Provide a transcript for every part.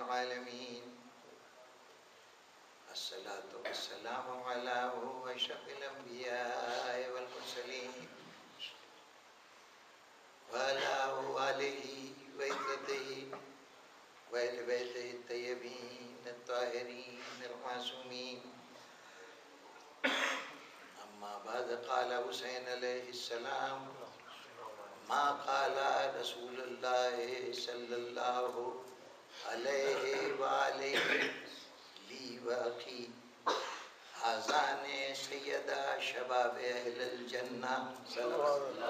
العالمين الصلاة والسلام على أشرف الأنبياء والمرسلين وعلى آله وعترته وأهل بيته الطيبين الطاهرين المعصومين. أما بعد قال حسين عليه السلام ما قال رسول الله صلى الله عليه وآله لي وأخي هذان سيدا شباب أهل الجنة صلى الله عليه وسلم.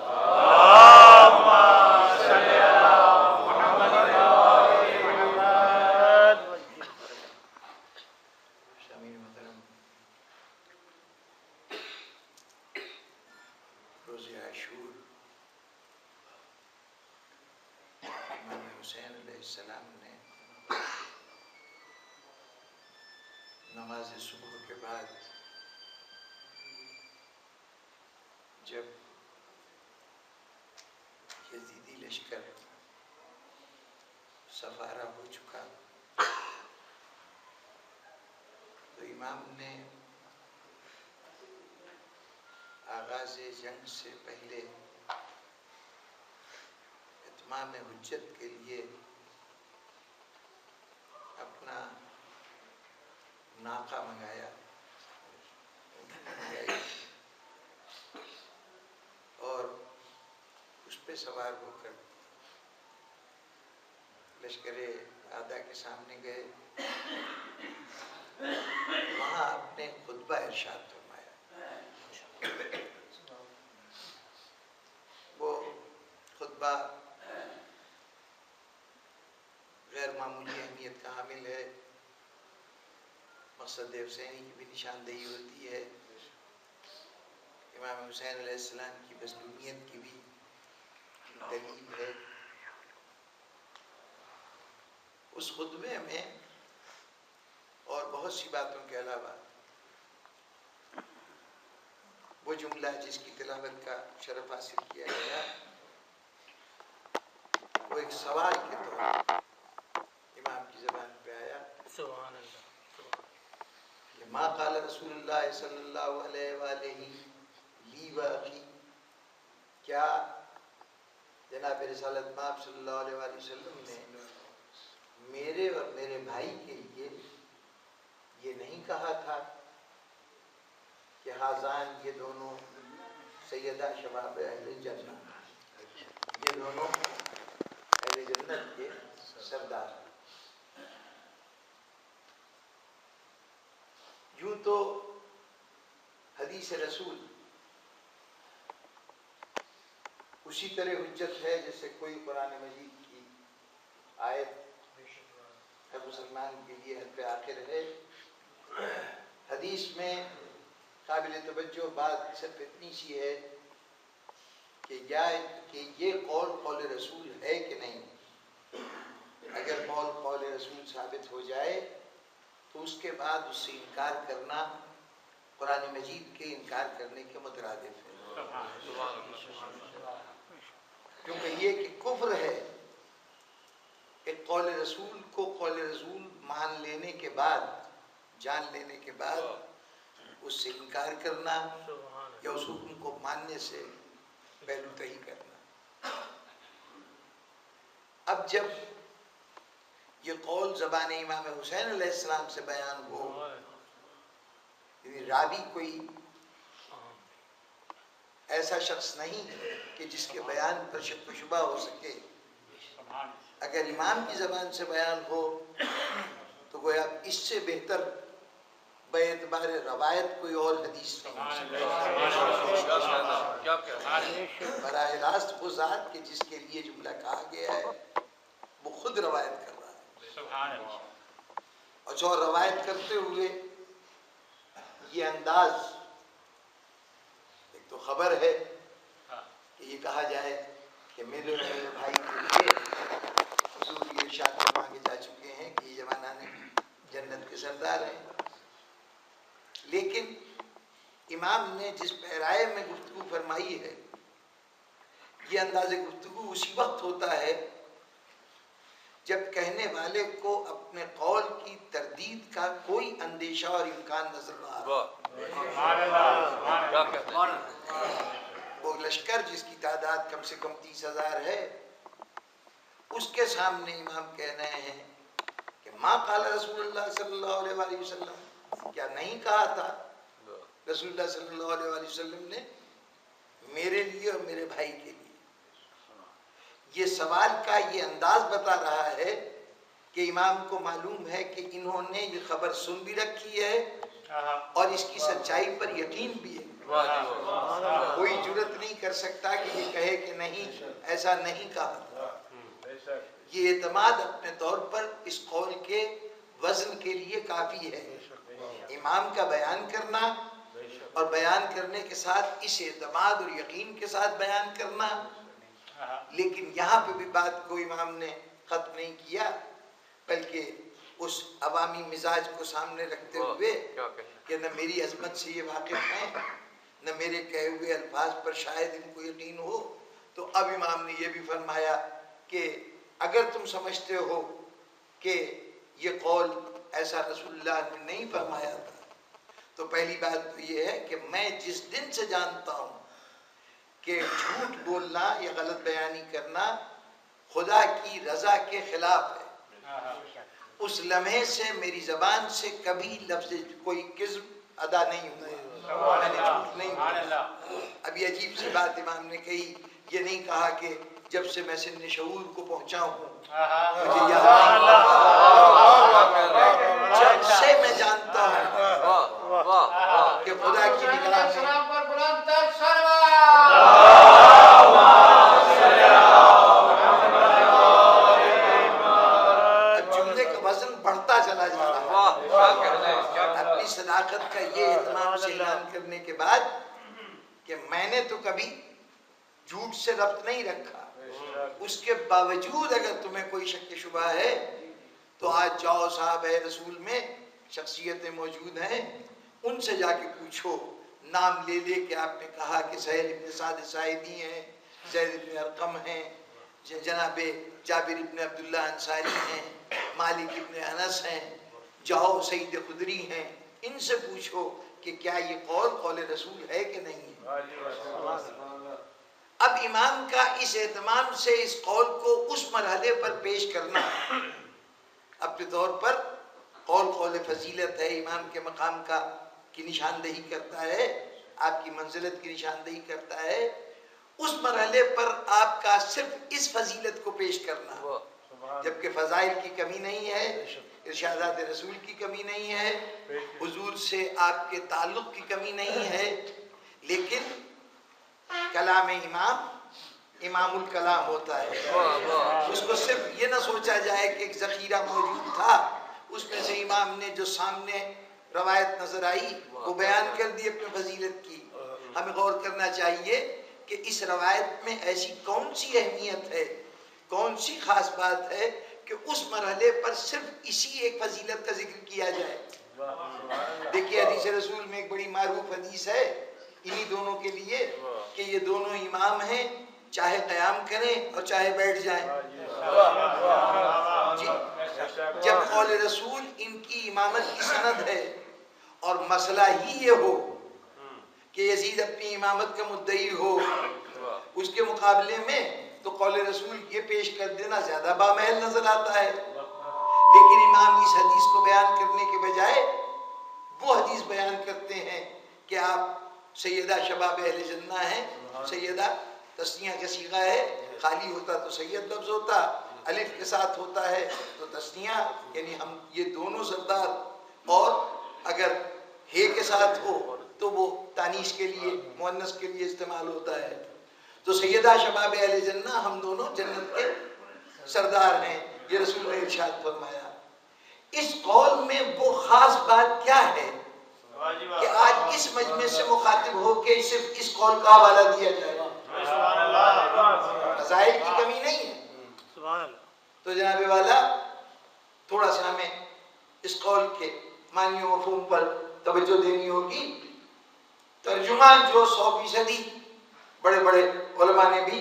روز عاشور امام حسین علیہ السلام نے نماز صبح کے بعد جب یزیدی لشکر سفارہ ہو چکا تو امام نے آغاز جنگ سے پہلے اتمام حجت کے لیے اپنا ناقہ منگایا اور اس پہ سوار ہو کر لشکر اعداء کے سامنے گئے. وہاں اپنے خطبہ ارشاد فرمایا. وہ خطبہ غیر معمولی اہمیت کا حامل ہے. مقصد حسینی کی بھی نشاندہی ہوتی ہے. امام حسین علیہ السلام کی مظلومیت کی بھی دلیل ہے. اس خطبے میں اور بہت سی باتوں کے علاوہ وہ جملہ جس کی تلاوت کا شرف حاصل کیا گیا وہ ایک سوال کے طور امام کی زبان پہ آیا. سبحان اللہ. کہ ما قال رسول اللہ صلی اللہ علیہ وآلہ لی و اخی, کیا جناب رسالت مآب صلی اللہ علیہ وآلہ وسلم نے میرے اور میرے بھائی کے لیے یہ نہیں کہا تھا کہ حاضان یہ دونوں سیدہ شباب اہل جنت, یہ دونوں اہل جنت کے سردار ہیں. یوں تو حدیث رسول اسی طرح حجت ہے جیسے کوئی قرآن مجید کی آیت ہر مسلمان کے لیے حد آخر ہے. حدیث میں قابل توجہ بات صرف اتنی سی ہے کہ یہ قول رسول ہے کہ نہیں. اگر قول رسول ثابت ہو جائے تو اس کے بعد اس سے انکار کرنا قرآن مجید کے انکار کرنے کے مترادف ہے. کیونکہ یہ کہ کفر ہے ایک قول رسول کو قول رسول مان لینے کے بعد, جان لینے کے بعد اس سے انکار کرنا یا اس حکم کو ماننے سے پہلو تہی کرنا. اب جب یہ قول زبان امام حسین علیہ السلام سے بیان ہو, یعنی راوی کوئی ایسا شخص نہیں کہ جس کے بیان پر شک و شبہ ہو سکے. اگر امام کی زبان سے بیان ہو تو گویا اس سے بہتر بے اعتبار روایت کوئی اور حدیث نہیں. براہ راست وہ ذات کہ جس کے لیے جملہ کہا گیا ہے وہ خود روایت کر رہا ہے, اور جو روایت کرتے ہوئے یہ انداز, ایک تو خبر ہے کہ یہ کہا جائے کہ میرے بھائی کے لیے حضور یہ ارشاد فرما کے جا چکے ہیں کہ یہ جوانان جنت کے سردار ہیں. لیکن امام نے جس پیرائے میں گفتگو فرمائی ہے یہ انداز گفتگو اسی وقت ہوتا ہے جب کہنے والے کو اپنے قول کی تردید کا کوئی اندیشہ اور امکان نظر نہ آ، وہ لشکر جس کی تعداد کم سے کم 30,000 ہے، اس کے سامنے امام کہہ رہے ہیں کہ ما قال رسول اللہ صلی اللہ علیہ وآلہ وسلم، کیا نہیں کہا تھا رسول اللہ صلی اللہ علیہ وآلہ وسلم نے میرے لیے اور میرے بھائی کے لیے؟ یہ سوال کا یہ انداز بتا رہا ہے کہ امام کو معلوم ہے کہ انہوں نے یہ خبر سن بھی رکھی ہے اور اس کی سچائی پر یقین بھی ہے۔ کوئی جرت نہیں کر سکتا کہ یہ کہے کہ نہیں ایسا نہیں کہا۔ یہ اعتماد اپنے طور پر اس قول کے وزن کے لیے کافی ہے۔ امام کا بیان کرنا اور بیان کرنے کے ساتھ اس اعتماد اور یقین کے ساتھ بیان کرنا، لیکن یہاں پہ بھی بات کو امام نے ختم نہیں کیا، بلکہ اس عوامی مزاج کو سامنے رکھتے ہوئے کہ نہ میری عظمت سے یہ واقف ہیں، نہ میرے کہے ہوئے الفاظ پر شاید ان کو یقین ہو، تو اب امام نے یہ بھی فرمایا کہ اگر تم سمجھتے ہو کہ یہ قول ایسا رسول اللہ نے نہیں فرمایا تھا، تو پہلی بات تو یہ ہے کہ میں جس دن سے جانتا ہوں کہ جھوٹ بولنا یا غلط بیانی کرنا خدا کی رضا کے خلاف ہے، اس لمحے سے میری زبان سے کبھی لفظ کوئی کذب ادا نہیں ہوا، میں نے جھوٹ نہیں بولا۔ اب یہ عجیب سی بات امام نے کہی، یہ نہیں کہا کہ جب سے میں سن شعور کو پہنچا ہوں مجھے یاد نہیں، جب سے میں جانتا ہوں کہ خدا کی نگاہ میں اپنی صداقت کا یہ اہتمام سے اعلان کرنے کے بعد کہ میں نے تو کبھی جھوٹ سے ربط نہیں رکھا، اس کے باوجود اگر تمہیں کوئی شک شبہ ہے تو آج جاؤ صاحب رسول میں شخصیتیں موجود ہیں، ان سے جا کے پوچھو، نام لے لے کہ آپ نے کہا کہ سہیل ابن سعد ساعدی ہیں، زید ابن ارقم ہیں، جناب جابر ابن عبداللہ انصاری ہیں، مالک ابن انس ہیں، جاؤ سید خدری ہیں، ان سے پوچھو کہ کیا یہ قول رسول ہے کہ نہیں ہے۔ اب امام کا اس اہتمام سے اس قول کو اس مرحلے پر پیش کرنا اپنے طور پر قول فضیلت ہے، امام کے مقام کی نشاندہی کرتا ہے، آپ کی منزلت کی نشاندہی کرتا ہے۔ اس مرحلے پر آپ کا صرف اس فضیلت کو پیش کرنا، جبکہ فضائل کی کمی نہیں ہے، ارشادات رسول کی کمی نہیں ہے، حضور سے آپ کے تعلق کی کمی نہیں ہے، لیکن کلام امام الکلام ہوتا ہے۔ اس کو صرف یہ نہ سوچا جائے کہ ایک ذخیرہ موجود تھا، اس میں سے امام نے جو سامنے روایت نظر آئی وہ بیان کر دی اپنے فضیلت کی۔ ہمیں غور کرنا چاہیے کہ اس روایت میں ایسی کون سی اہمیت ہے، کون سی خاص بات ہے کہ اس مرحلے پر صرف اسی ایک فضیلت کا ذکر کیا جائے۔ دیکھیے حدیث رسول میں ایک بڑی معروف حدیث ہے انہی دونوں کے لیے کہ یہ دونوں امام ہیں، چاہے قیام کریں اور چاہے بیٹھ جائیں۔ جی، جب قول رسول ان کی امامت کی سند ہے اور مسئلہ ہی یہ ہو کہ یزید اپنی امامت کا مدعی ہو، اس کے مقابلے میں تو قول رسول یہ پیش کر دینا زیادہ بامحل نظر آتا ہے، لیکن امام اس حدیث کو بیان کرنے کے بجائے وہ حدیث بیان کرتے ہیں کہ آپ سیدہ شباب اہل جنہ ہیں۔ سیدہ تسنیہ کا صیغہ ہے، خالی ہوتا تو سید لفظ ہوتا، الف کے ساتھ ہوتا ہے تو تسنیہ، یعنی ہم یہ دونوں سردار، اور اگر ہے کے ساتھ ہو تو وہ تانیث کے لیے مؤنث کے لیے استعمال ہوتا ہے۔ تو سیدہ شباب اہل جنہ ہم دونوں جنت کے سردار ہیں، یہ رسول نے ارشاد فرمایا۔ اس قول میں وہ خاص بات کیا ہے کہ آج اس مجمع سے مخاطب ہو کے صرف اس قول کا حوالہ دیا جائے؟ فضائل کی کمی نہیں ہے، تو جناب والا تھوڑا سا ہمیں اس قول کے معنی و مفہوم پر توجہ دینی ہوگی۔ ترجمان جو 100% بڑے بڑے علماء نے بھی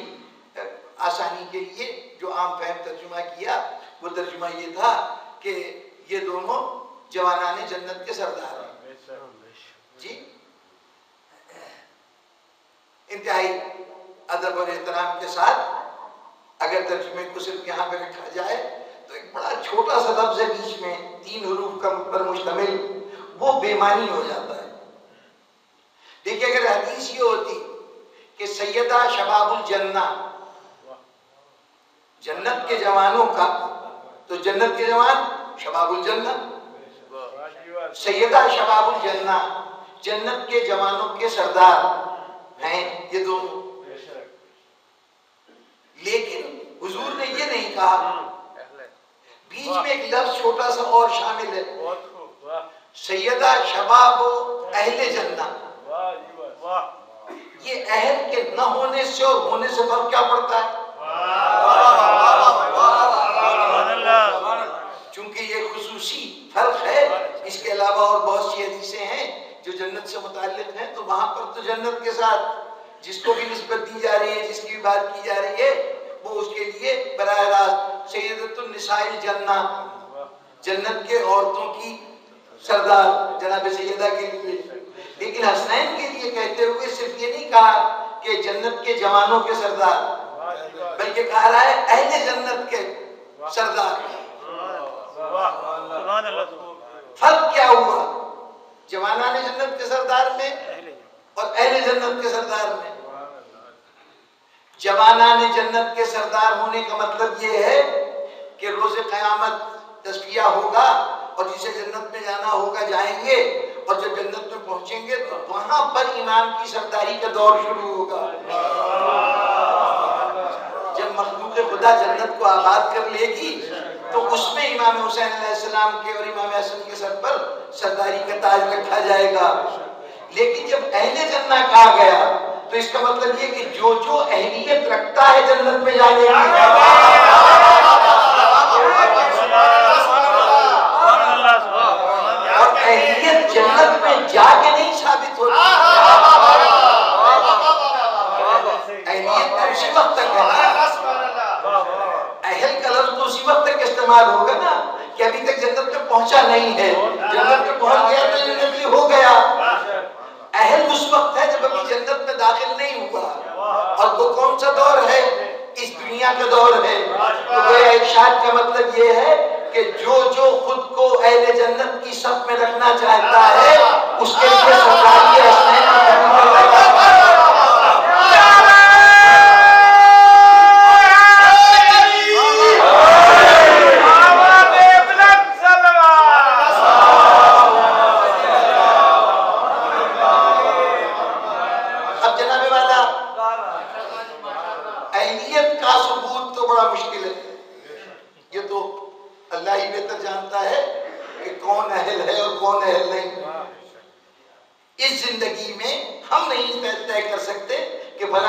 آسانی کے لیے جو عام فہم ترجمہ کیا وہ ترجمہ یہ تھا کہ یہ دونوں جوانان جنت کے سردار ہیں. جی انتہائی ادب اور احترام کے ساتھ اگر ترجمے کو صرف یہاں پہ رکھا جائے تو ایک بڑا چھوٹا سا لفظ ہے بیچ میں 3 حروف پر مشتمل، وہ بے معنی ہو جاتا ہے. دیکھیے اگر حدیث یہ ہوتی کہ سیدہ شباب الجنہ، جنت کے جوانوں کا، تو جنت کے جوان شباب الجنہ، سیدہ شباب الجنہ جنت کے جوانوں کے سردار ہیں یہ دونوں. لیکن حضور نے یہ نہیں کہا، بیچ میں ایک لفظ چھوٹا سا اور شامل ہے، سیدہ شباب اہل جنہ. یہ اہل کے نہ ہونے سے اور ہونے سے فرق کیا پڑتا ہے؟ چونکہ یہ خصوصی فرق ہے. اس کے علاوہ اور بہت سی حدیثیں ہیں جو جنت سے متعلق ہیں، تو وہاں پر تو جنت کے ساتھ جس کو بھی نسبت دی جا رہی ہے، جس کی بات کی جا رہی ہے، وہ اس کے لیے براہ راست سیدۃ النساء الجنہ، جنت کے عورتوں کی سردار جناب سیدہ کے لیے. لیکن حسنین کے لیے کہتے ہوئے صرف یہ نہیں کہا کہ جنت کے جوانوں کے سردار، بلکہ کہا رہا ہے اہل جنت کے سردار. فرق کیا ہوا جوانان جنت کے سردار میں اور اہل جنت کے سردار میں؟ جوانان جنت کے سردار ہونے کا مطلب یہ ہے کہ روز قیامت تصفیہ ہوگا اور جسے جنت میں جانا ہوگا جائیں گے، اور جب جنت میں پہنچیں گے تو وہاں پر امام کی سرداری کا دور شروع ہوگا. جب مخلوق خدا جنت کو آباد کر لے گی تو اس میں امام حسین علیہ السلام کے اور امام حسن کے سر پر سرداری کا تاج رکھا جائے گا. لیکن جب اہل جنہ کہا گیا تو اس کا مطلب یہ کہ جو جو اہلیت رکھتا ہے جنت میں جانے کی، اور اہلیت جنت میں جا کے نہیں ثابت ہوتی، اہلیت تو اسی وقت تک ہے. اہل کا لفظ تو اسی وقت تک استعمال ہوگا نا کہ ابھی تک جنت میں پہنچا نہیں ہے. جنت میں پہنچ گیا تو جنت میں ہو گیا. اہل اس وقت ہے جب ابھی جنت میں داخل نہیں ہوا. اور وہ کون سا دور ہے؟ اس دنیا کا دور ہے. تو گویا ارشاد کا مطلب یہ ہے کہ جو جو خود کو اہل جنت کی صف میں رکھنا چاہتا ہے اس کے لیے سرداری حسنین قبول کرنا چاہتا ہے.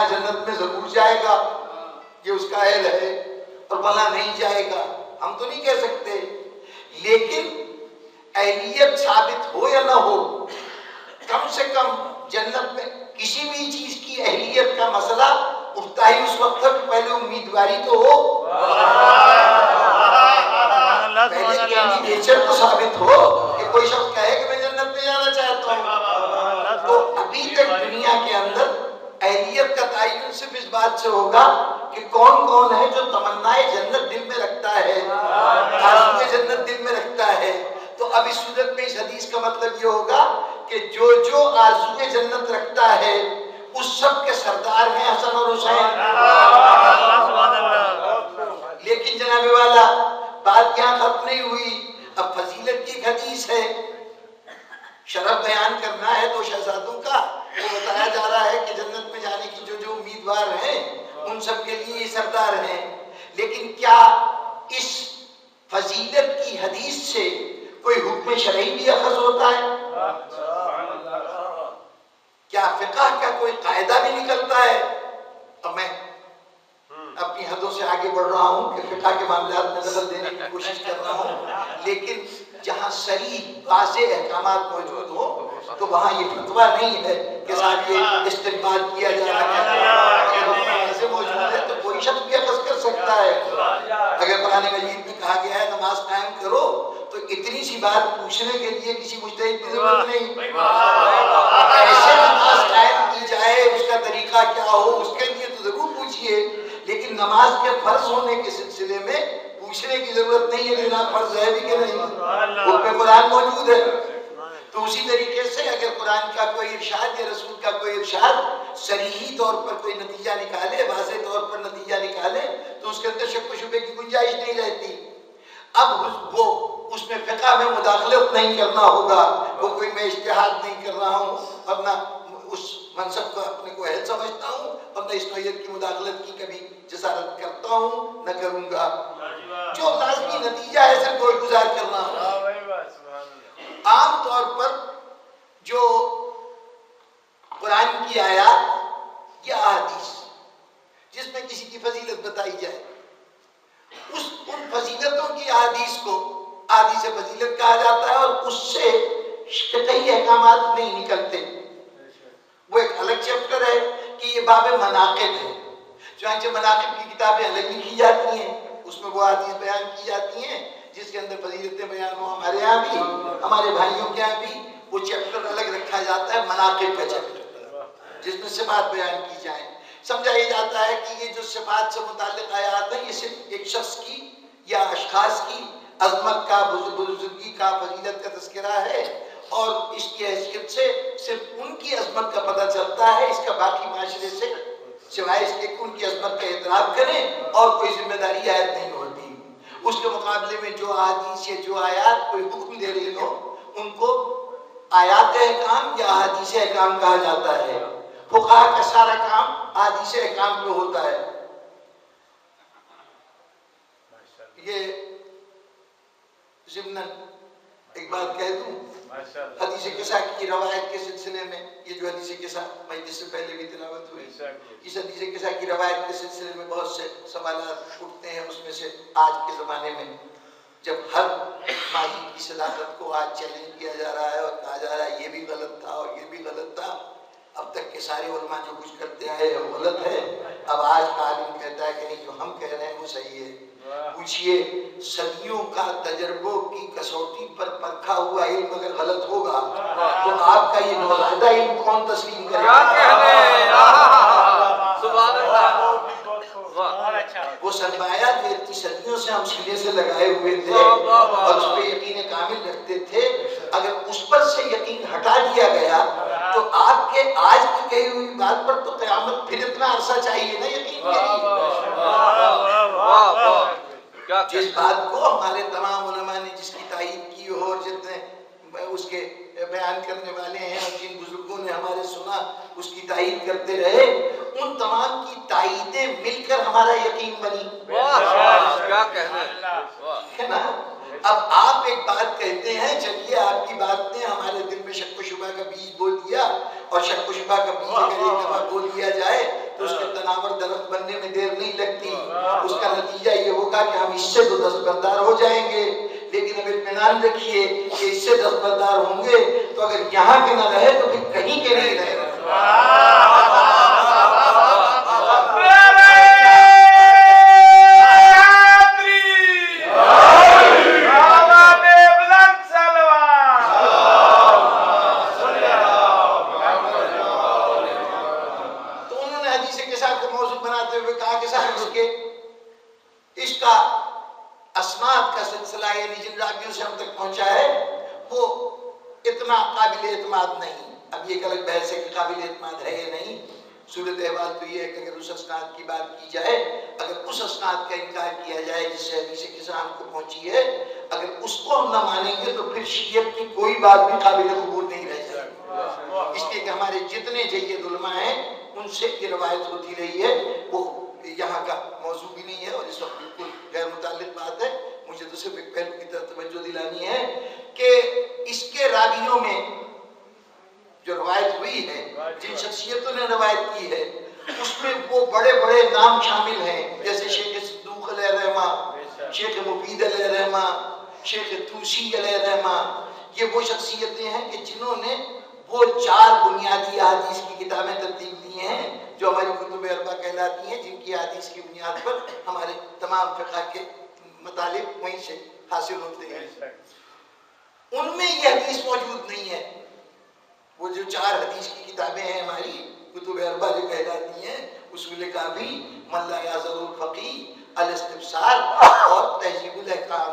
جنت میں ضرور جائے گا، یہ اس کا اہل ہے، اور بھلا نہیں جائے گا، ہم تو نہیں کہہ سکتے. لیکن اہلیت ثابت ہو یا نہ ہو، کم سے کم جنت میں کسی بھی چیز کی اہلیت کا مسئلہ اٹھتا ہی اس وقت تک پہلے امیدواری تو ہو، پہلے کینڈیڈیچر تو ثابت ہو کہ کوئی شخص کہے کہ میں جنت میں جانا چاہتا ہوں. تو ابھی تک دنیا کے اندر اہلیت کا تعین صرف اس بات سے ہوگا کہ کون کون ہے جو تمنائے جنت دل میں رکھتا ہے، آرزوئے جنت دل میں رکھتا ہے. تو اب اس صورت میں اس حدیث کا مطلب یہ ہوگا کہ جو جو آرزوئے جنت رکھتا ہے اس سب کے سردار ہیں حسن اور حسین. لیکن جناب والا بات یہاں ختم نہیں ہوئی. اب فضیلت کی ایک حدیث ہے، شرف بیان کرنا ہے تو شہزادوں کا وہ بتایا جا رہا ہے کہ جنت میں جانے کی جو جو امیدوار ہیں ان سب کے لیے یہ سردار ہیں. لیکن کیا اس فضیلت کی حدیث سے کوئی حکم شرعی بھی اخذ ہوتا ہے؟ کیا فقہ کا کوئی قاعدہ بھی نکلتا ہے؟ اب میں اپنی حدوں سے آگے بڑھ رہا ہوں کہ فقہ کے معاملات میں نظر دینے کی کوشش کر رہا ہوں، لیکن جہاں صریح واضح احکامات موجود ہوں تو وہاں یہ فتویٰ نہیں ہے کہ صاحب یہ استنباط کیا جا رہا ہے. موجود ہے تو کوئی شخص بھی اخذ کر سکتا ہے؟ اگر قرآن مجید میں کہا گیا ہے نماز قائم کرو تو اتنی سی بات پوچھنے کے لیے کسی مجتہد کی ضرورت نہیں. ایسے نماز قائم کی جائے اس کا طریقہ کیا ہو اس کے لیے تو ضرور پوچھئے، لیکن نماز کے فرض ہونے کے سلسلے میں پوچھنے کی ضرورت نہیں ہے کہ فرض ہے بھی کہ نہیں، وہ پہ قرآن موجود ہے. تو اسی طریقے سے اگر قرآن کا کوئی ارشاد یا رسول کا کوئی ارشاد صریحی طور پر کوئی نتیجہ نکالے، واضح طور پر نتیجہ نکالے، تو اس کے اندر شک و شبے کی گنجائش نہیں رہتی. اب وہ اس میں فقہ میں مداخلت نہیں کرنا ہوگا، وہ کوئی میں اجتہاد نہیں کر رہا ہوں اور نہ اس منصب کو اپنے کو اہل سمجھتا ہوں اور نہ اس نوعیت کی مداخلت کی کبھی جسارت کرتا ہوں نہ کروں گا. جو لازمی نتیجہ ہے صرف گوش گزار کرنا ہوگا. عام طور پر جو قرآن کی آیات یا احادیث جس میں کسی کی فضیلت بتائی جائے، ان فضیلتوں کی احادیث کو احادیث فضیلت کہا جاتا ہے، اور اس سے فقہی احکامات نہیں نکلتے. وہ ایک الگ چیپٹر ہے کہ یہ باب مناقب ہے. چنانچہ مناقب کی کتابیں الگ لکھی جاتی ہیں، اس میں وہ احادیث بیان کی جاتی ہیں جس کے اندر فضیلتیں بیان ہوں. ہمارے یہاں بھی، ہمارے بھائیوں کے یہاں بھی وہ چیپٹر الگ رکھا جاتا ہے، مناقب کا چیپٹر، جس میں صفات بیان کی جائیں. سمجھا یہ جاتا ہے کہ یہ جو صفات سے متعلق آیات ہیں یہ صرف ایک شخص کی یا اشخاص کی عظمت کا، بزرگی کا، فضیلت کا تذکرہ ہے، اور اس کی حیثیت سے صرف ان کی عظمت کا پتہ چلتا ہے. اس کا باقی معاشرے سے سوائے اس کے ان کی عظمت کا اعتراف کریں اور کوئی ذمہ داری عائد نہیں ہوتی. اس کے مقابلے میں جو احادیث یا جو آیات کوئی حکم دے رہی ہو ان کو آیات احکام یا احادیث احکام کہا جاتا ہے. فقہا کا سارا کام احادیث احکام پہ ہوتا ہے. یہ ضمناً ایک بات کہہ دوں، حدیث قصہ کی روایت کے سلسلے میں، یہ جو حدیث قصہ مجلس سے پہلے بھی تلاوت ہوئی، اس حدیث قصہ کی روایت کے سلسلے میں بہت سے سوالات اٹھتے ہیں. اس میں سے آج کے زمانے میں جب ہر ماضی کی صداقت کو آج چیلنج کیا جا رہا ہے اور کہا جا رہا ہے یہ بھی غلط تھا اور یہ بھی غلط تھا، اب تک کے سارے علماء جو کچھ کرتے آئے ہیں وہ غلط ہے، اب آج کا عالم کہتا ہے کہ نہیں جو ہم کہہ رہے ہیں وہ صحیح ہے. پوچھئے صدیوں کا تجربوں کی کسوٹی پر پرکھا ہوا علم اگر غلط ہوگا تو آپ کا یہ نوزائیدہ علم کون تسلیم کرے گا؟ وہ سرمایہ جو اتنی صدیوں سے ہم سینے سے لگائے ہوئے تھے اور اس پہ یقین کامل رکھتے تھے، اگر اس پر سے یقین ہٹا دیا گیا تو آپ کے آج کی کہی ہوئی بات پر تو قیامت پھر اتنا عرصہ چاہیے نا یقین کے لیے. جس بات کو ہمارے تمام علماء نے جس کی تائید کی ہو اور جتنے اس کے بیان کرنے والے ہیں اور جن بزرگوں نے ہمارے سنا اس کی تائید کرتے رہے، ان تمام کی تائیدیں مل کر ہمارا یقین بنی. کیا کہنا ہے نا؟ اب آپ ایک بات کہتے ہیں، چلیے آپ کی بات نے ہمارے دل میں شک و شبہ کا بیج بو دیا، اور شک و شبہ کا بیج اگر ایک دفعہ بو دیا جائے تو اس کے تناور درخت بننے میں دیر نہیں لگتی. اس کا نتیجہ یہ ہوگا کہ ہم اس سے تو دستبردار ہو جائیں گے، لیکن اب اطمینان رکھیے کہ اس سے دستبردار ہوں گے تو اگر یہاں کے نہ رہے تو پھر کہیں کے نہیں رہے. اس کا اسناد کا سلسلہ یعنی جن راویوں سے ہم تک پہنچا ہے وہ اتنا قابل اعتماد نہیں. اب یہ ایک الگ بحث ہے کہ قابل اعتماد ہے یا نہیں. صورت احوال تو یہ ہے کہ اگر اس اسناد کی بات کی جائے، اگر اس اسناد کا انکار کیا جائے جس سے حدیث قصہ ہم کو پہنچی ہے، اگر اس کو ہم نہ مانیں گے تو پھر شیعت کی کوئی بات بھی قابل قبول نہیں رہ جائے گی. اس لیے کہ ہمارے جتنے جید علماء ہیں ان سے یہ روایت ہوتی رہی ہے، وہ یہاں کا موضوع بھی نہیں ہے اور اس وقت بالکل غیر متعلق بات ہے. مجھے تو صرف ایک پہلو کی طرف توجہ دلانی ہے کہ اس کے راویوں میں جو روایت ہوئی ہے، جن شخصیتوں نے روایت کی ہے، اس میں وہ بڑے بڑے نام شامل ہیں، جیسے شیخ صدوق علیہ رحمہ، شیخ مفید علیہ رحمہ، شیخ توسی علیہ رحمہ. یہ وہ شخصیتیں ہیں کہ جنہوں نے وہ 4 بنیادی احادیث کی کتابیں ترتیب دی ہیں جو ہماری کتب اربع کہلاتی ہیں، جن کی احادیث کی بنیاد پر ہمارے تمام فقہ کے مطالب وہیں سے حاصل ہوتے ہیں۔ ان میں یہ حدیث موجود نہیں ہے۔ وہ جو 4 حدیث کی کتابیں ہیں ہماری کتب اربع جو کہلاتی ہیں، اصول کافی، من لا یعذر الفقیہ، الاستبصار اور تہذیب الاحکام،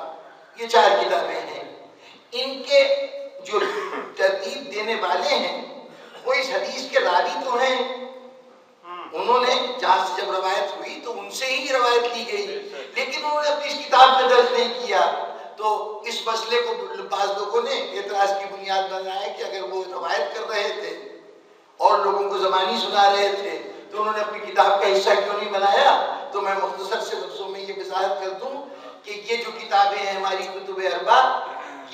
یہ 4 کتابیں ہیں۔ ان کے جو ترتیب دینے والے ہیں وہ اس حدیث کے راوی تو ہیں، انہوں نے جہاں سے جب روایت ہوئی تو ان سے ہی روایت لی گئی، لیکن انہوں نے اپنی اس کتاب میں درج نہیں کیا۔ تو اس مسئلے کو بعض لوگوں نے اعتراض کی بنیاد بنایا کہ اگر وہ روایت کر رہے تھے اور لوگوں کو زبانی سنا رہے تھے تو انہوں نے اپنی کتاب کا حصہ کیوں نہیں بنایا؟ تو میں مختصر سے لفظوں میں یہ وضاحت کر دوں کہ یہ جو کتابیں ہیں ہماری کتب اربع،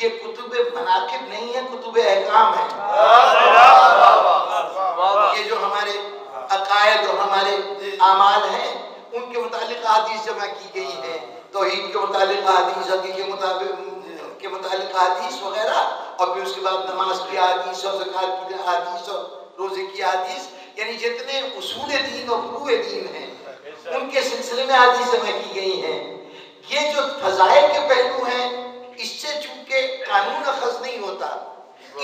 یہ کتب مناقب نہیں ہے، کتب احکام ہے۔ یہ جو ہمارے عقائد اور ہمارے اعمال ہیں ان کے متعلق احادیث جمع کی گئی ہیں، توحید کے متعلق احادیث، عقیدے کے متعلق احادیث وغیرہ، اور پھر اس کے بعد نماز کی احادیث اور زکوٰۃ کی احادیث اور روزے کی احادیث، یعنی جتنے اصول دین اور فروع دین ہیں ان کے سلسلے میں احادیث جمع کی گئی ہیں۔ یہ جو فضائل کے پہلو ہیں اس سے چونکہ قانون اخذ نہیں ہوتا،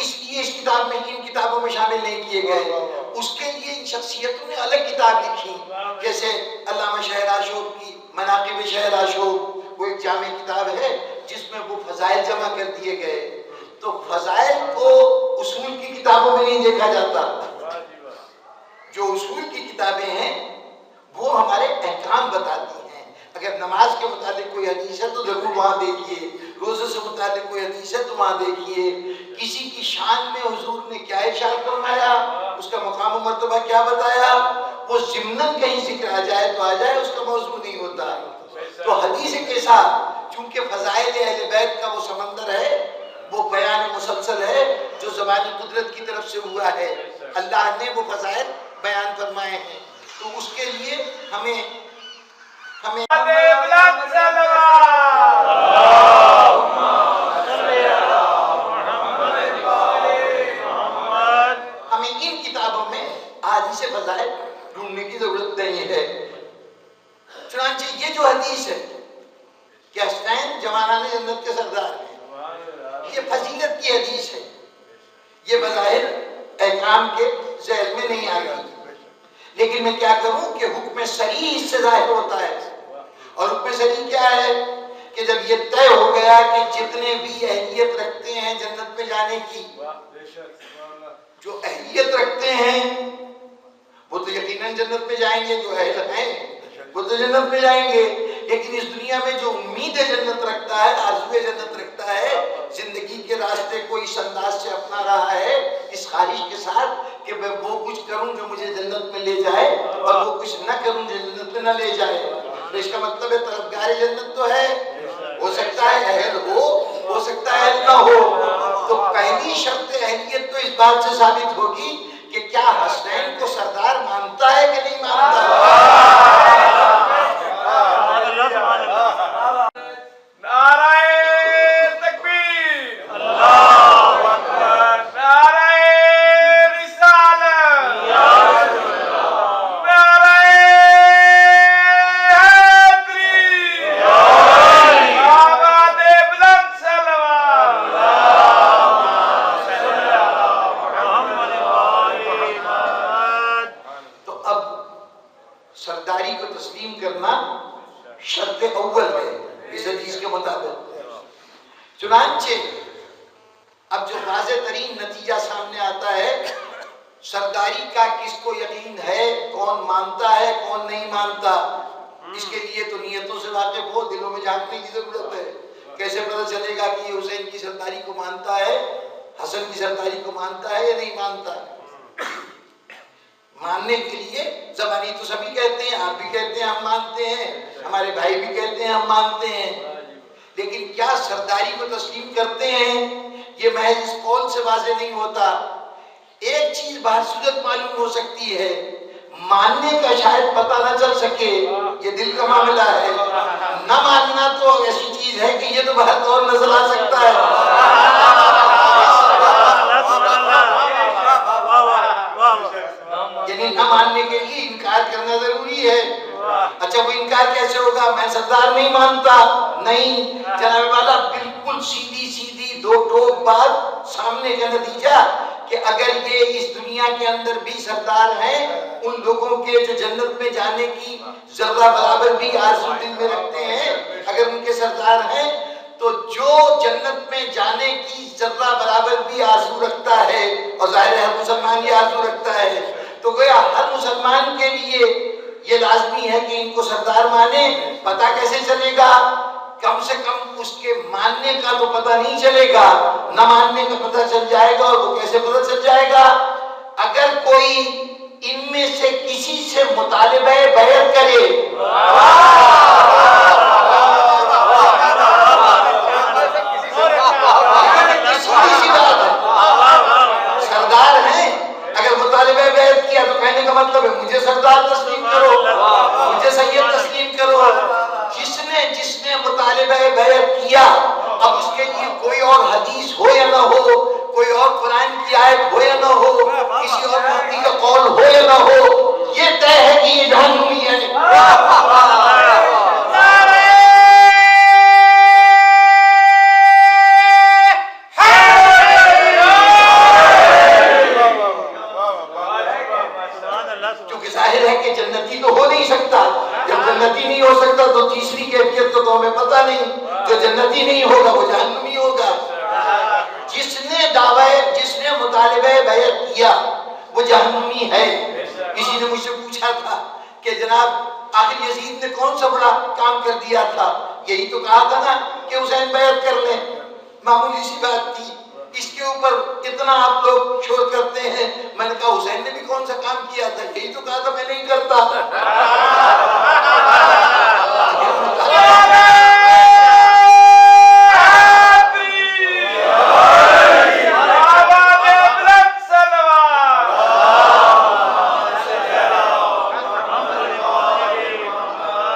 اس لیے اس کتاب میں ان کتابوں میں شامل نہیں کیے گئے۔ اس کے لیے ان شخصیتوں نے الگ کتاب لکھی، جیسے علامہ شہر آشوب کی مناقب شہر آشوب، وہ ایک جامع کتاب ہے جس میں وہ فضائل جمع کر دیے گئے۔ تو فضائل کو اصول کی کتابوں میں نہیں دیکھا جاتا۔ جو اصول کی کتابیں ہیں وہ ہمارے احکام بتاتی ہیں۔ اگر نماز کے متعلق کوئی حدیث ہے تو ضرور وہاں دیکھیے، روزے سے متعلق کوئی حدیث ہے تو وہاں دیکھیے، کسی کی شان میں حضور نے کیا ارشاد فرمایا، اس کا مقام و مرتبہ کیا بتایا، وہ ضمناً کہیں ذکر آ جائے تو آ جائے، اس کا موضوع نہیں ہوتا۔ تو حدیث کے ساتھ چونکہ فضائل اہل بیت کا وہ سمندر ہے، وہ بیان مسلسل ہے جو زبانی قدرت کی طرف سے ہوا ہے، اللہ نے وہ فضائل بیان فرمائے ہیں، تو اس کے لیے ہمیں ان کتابوں میں احادیث فضائل ڈھونڈنے کی ضرورت نہیں ہے۔ چنانچہ یہ جو حدیث ہے کہ حسنین جوانان جنت کے سردار ہیں، یہ فضیلت کی حدیث ہے، یہ بظاہر احکام کے ذیل میں نہیں آئی، لیکن میں کیا کروں کہ حکم صریح اس سے ظاہر ہوتا ہے۔ اور حکم صریح کیا ہے کہ جب یہ طے ہو گیا کہ جتنے بھی اہلیت رکھتے ہیں جنت میں جانے کی، جو اہلیت رکھتے ہیں وہ تو یقیناً جنت میں جائیں گے، جو اہل ہیں وہ تو جنت میں جائیں گے، لیکن اس دنیا میں جو امید جنت رکھتا ہے، آرزو جنت رکھتا ہے، زندگی کے راستے کو اس انداز سے اپنا رہا ہے، اس خواہش کے ساتھ کہ میں وہ کچھ کروں جو مجھے جنت میں لے جائے اور وہ کچھ نہ کروں جو جنت میں نہ لے جائے، تو اس کا مطلب ہے طلبگار جنت تو ہے، ہو سکتا ہے اہل ہو سکتا ہے اہل نہ ہو۔ تو پہلی شرط اہلیت تو اس بات سے ثابت ہوگی کہ کیا حسنین کو سردار مانتا ہے کہ نہیں مانتا۔ سرداری کو تسلیم کرنا شرط اول ہے اس حدیث کے مطابق۔ چنانچہ اب جو واضح ترین نتیجہ سامنے آتا ہے سرداری کا کس کو یقین ہے، کون مانتا ہے کون نہیں مانتا، اس کے لیے تو نیتوں سے واقف ہو، دلوں میں جھانکنے کی ضرورت ہے۔ کیسے پتہ چلے گا کہ یہ حسین کی سرداری کو مانتا ہے، حسن کی سرداری کو مانتا ہے یا نہیں مانتا؟ ماننے کے لیے زبانی تو سبھی کہتے ہیں، آپ بھی کہتے ہیں ہم مانتے ہیں، ہمارے بھائی بھی کہتے ہیں ہم مانتے ہیں، لیکن کیا سرداری کو تسلیم کرتے ہیں؟ یہ محض اس قول سے واضح نہیں ہوتا۔ ایک چیز بحثیت معلوم ہو سکتی ہے، ماننے کا شاید پتہ نہ چل سکے، یہ دل کا معاملہ ہے، نہ ماننا تو ایسی چیز ہے کہ یہ تو بہت اور نظر آ سکتا ہے۔ نہیں مانتا. نہیں جناب والا، بالکل سیدھی سیدھی دو ٹوک بات سامنے کا نتیجہ کہ اگر یہ اس دنیا کے اندر بھی سردار ہیں، ان لوگوں کے جو جنت میں جانے کی ذرہ برابر بھی آرزو دل میں رکھتے ہیں، اگر ان کے سردار ہیں، تو جو جنت میں جانے کی ذرہ برابر بھی آرزو رکھتا ہے، اور ظاہر ہے ہر مسلمان یہ آرزو رکھتا ہے، تو گویا ہر مسلمان کے لیے یہ لازمی ہے کہ ان کو سردار مانے. پتہ کیسے چلے گا؟ کم سے کم اس کے ماننے کا تو پتہ نہیں چلے گا، نہ ماننے کا پتہ چل جائے گا. اور وہ کیسے پتہ چل جائے گا؟ اگر کوئی ان میں سے کسی سے مطالبہ بیعت کرے، سردار ہیں، اگر مطالبہ بیعت کیا تو کہنے کا مطلب ہے مجھے سردار تسلیم کرو، مجھے سید تسلیم کرو. جس نے مطالبہ بیعت کیا، اب اس کے لیے کوئی اور حدیث ہو یا نہ ہو، کوئی اور قرآن کی آیت ہو یا نہ ہو، کسی اور مفتی کا قول ہو یا نہ ہو، یہ طے ہے کہ یہ جہنمی ہے. کیونکہ ظاہر ہے کہ جنتی تو ہو نہیں سکتا. جب جنتی نہیں ہو سکتا تو تیسری کیفیت کو تو ہمیں پتہ نہیں. جو جنتی نہیں ہوگا وہ جہنمی ہوگا. جس نے مطالبہ بیعت کیا وہ جہنمی ہے. کسی نے مجھ سے پوچھا تھا کہ جناب آخر یزید نے کون سا بڑا کام کر دیا تھا؟ یہی تو کہا تھا نا کہ حسین بیعت کر لیں. معمولی سی بات تھی، اس کے اوپر اتنا آپ لوگ شور کرتے ہیں. میں نے کہا حسین نے بھی کون سا کام کیا تھا؟ یہی تو کہا تھا میں نہیں کرتا.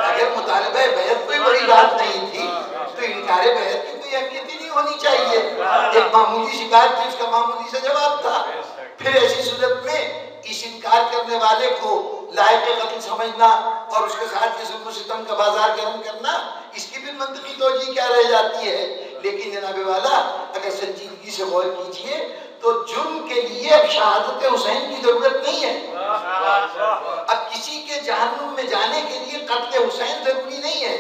اگر مطالبہ بیعت کوئی بڑی بات نہیں تھی تو انکار بیعت کی کوئی اہمیت ہی نہیں ہونی چاہیے. ایک معمولی سی بات تھی، اس کا معمولی سا جواب تھا. پھر ایسی صورت میں اس انکار کرنے والے کو لائق قتل سمجھنا اور اس کے ساتھ یہ ظلم و ستم کا بازار گرم کرنا، اس کی بھی منطقی توجہ کیا رہ جاتی ہے. لیکن جناب والا اگر سنجیدگی سے غور کیجئے تو جرم کے لیے اب شہادت حسین کی ضرورت نہیں ہے. اب کسی کے جہنم میں جانے کے لیے قتل حسین ضروری نہیں ہے.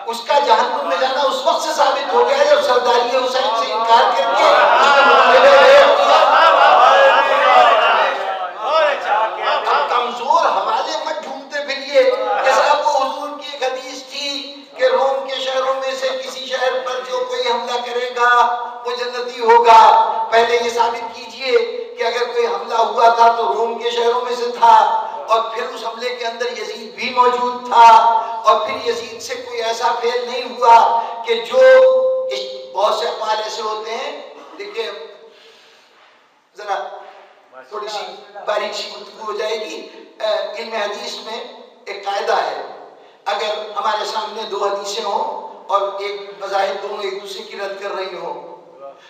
اس کا جہنم میں جانا اس وقت سے ثابت ہو گیا جب سرداری حسین سے انکار کر کے اس نے مطالبہ بیعت کیا. اب کمزور حوالے مت ڈھونڈتے پھریے کہ صاحب وہ حضور کی ایک حدیث تھی کہ روم کے شہروں میں سے کسی شہر پر جو کوئی حملہ کرے گا وہ جنتی ہوگا. پہلے یہ ثابت کیجئے کہ اگر کوئی حملہ ہوا تھا تو روم کے شہروں میں سے تھا، اور پھر اس حملے کے اندر یزید بھی موجود تھا، اور پھر یزید سے کوئی ایسا فعل نہیں ہوا کہ جو بہت سے اقوال ایسے ہوتے ہیں. دیکھیے ذرا تھوڑی سی باریک سی گفتگو ہو جائے گی. علم حدیث میں ایک قاعدہ ہے، اگر ہمارے سامنے دو حدیثیں ہوں اور ایک بظاہر دونوں ایک دوسرے کی رد کر رہی ہوں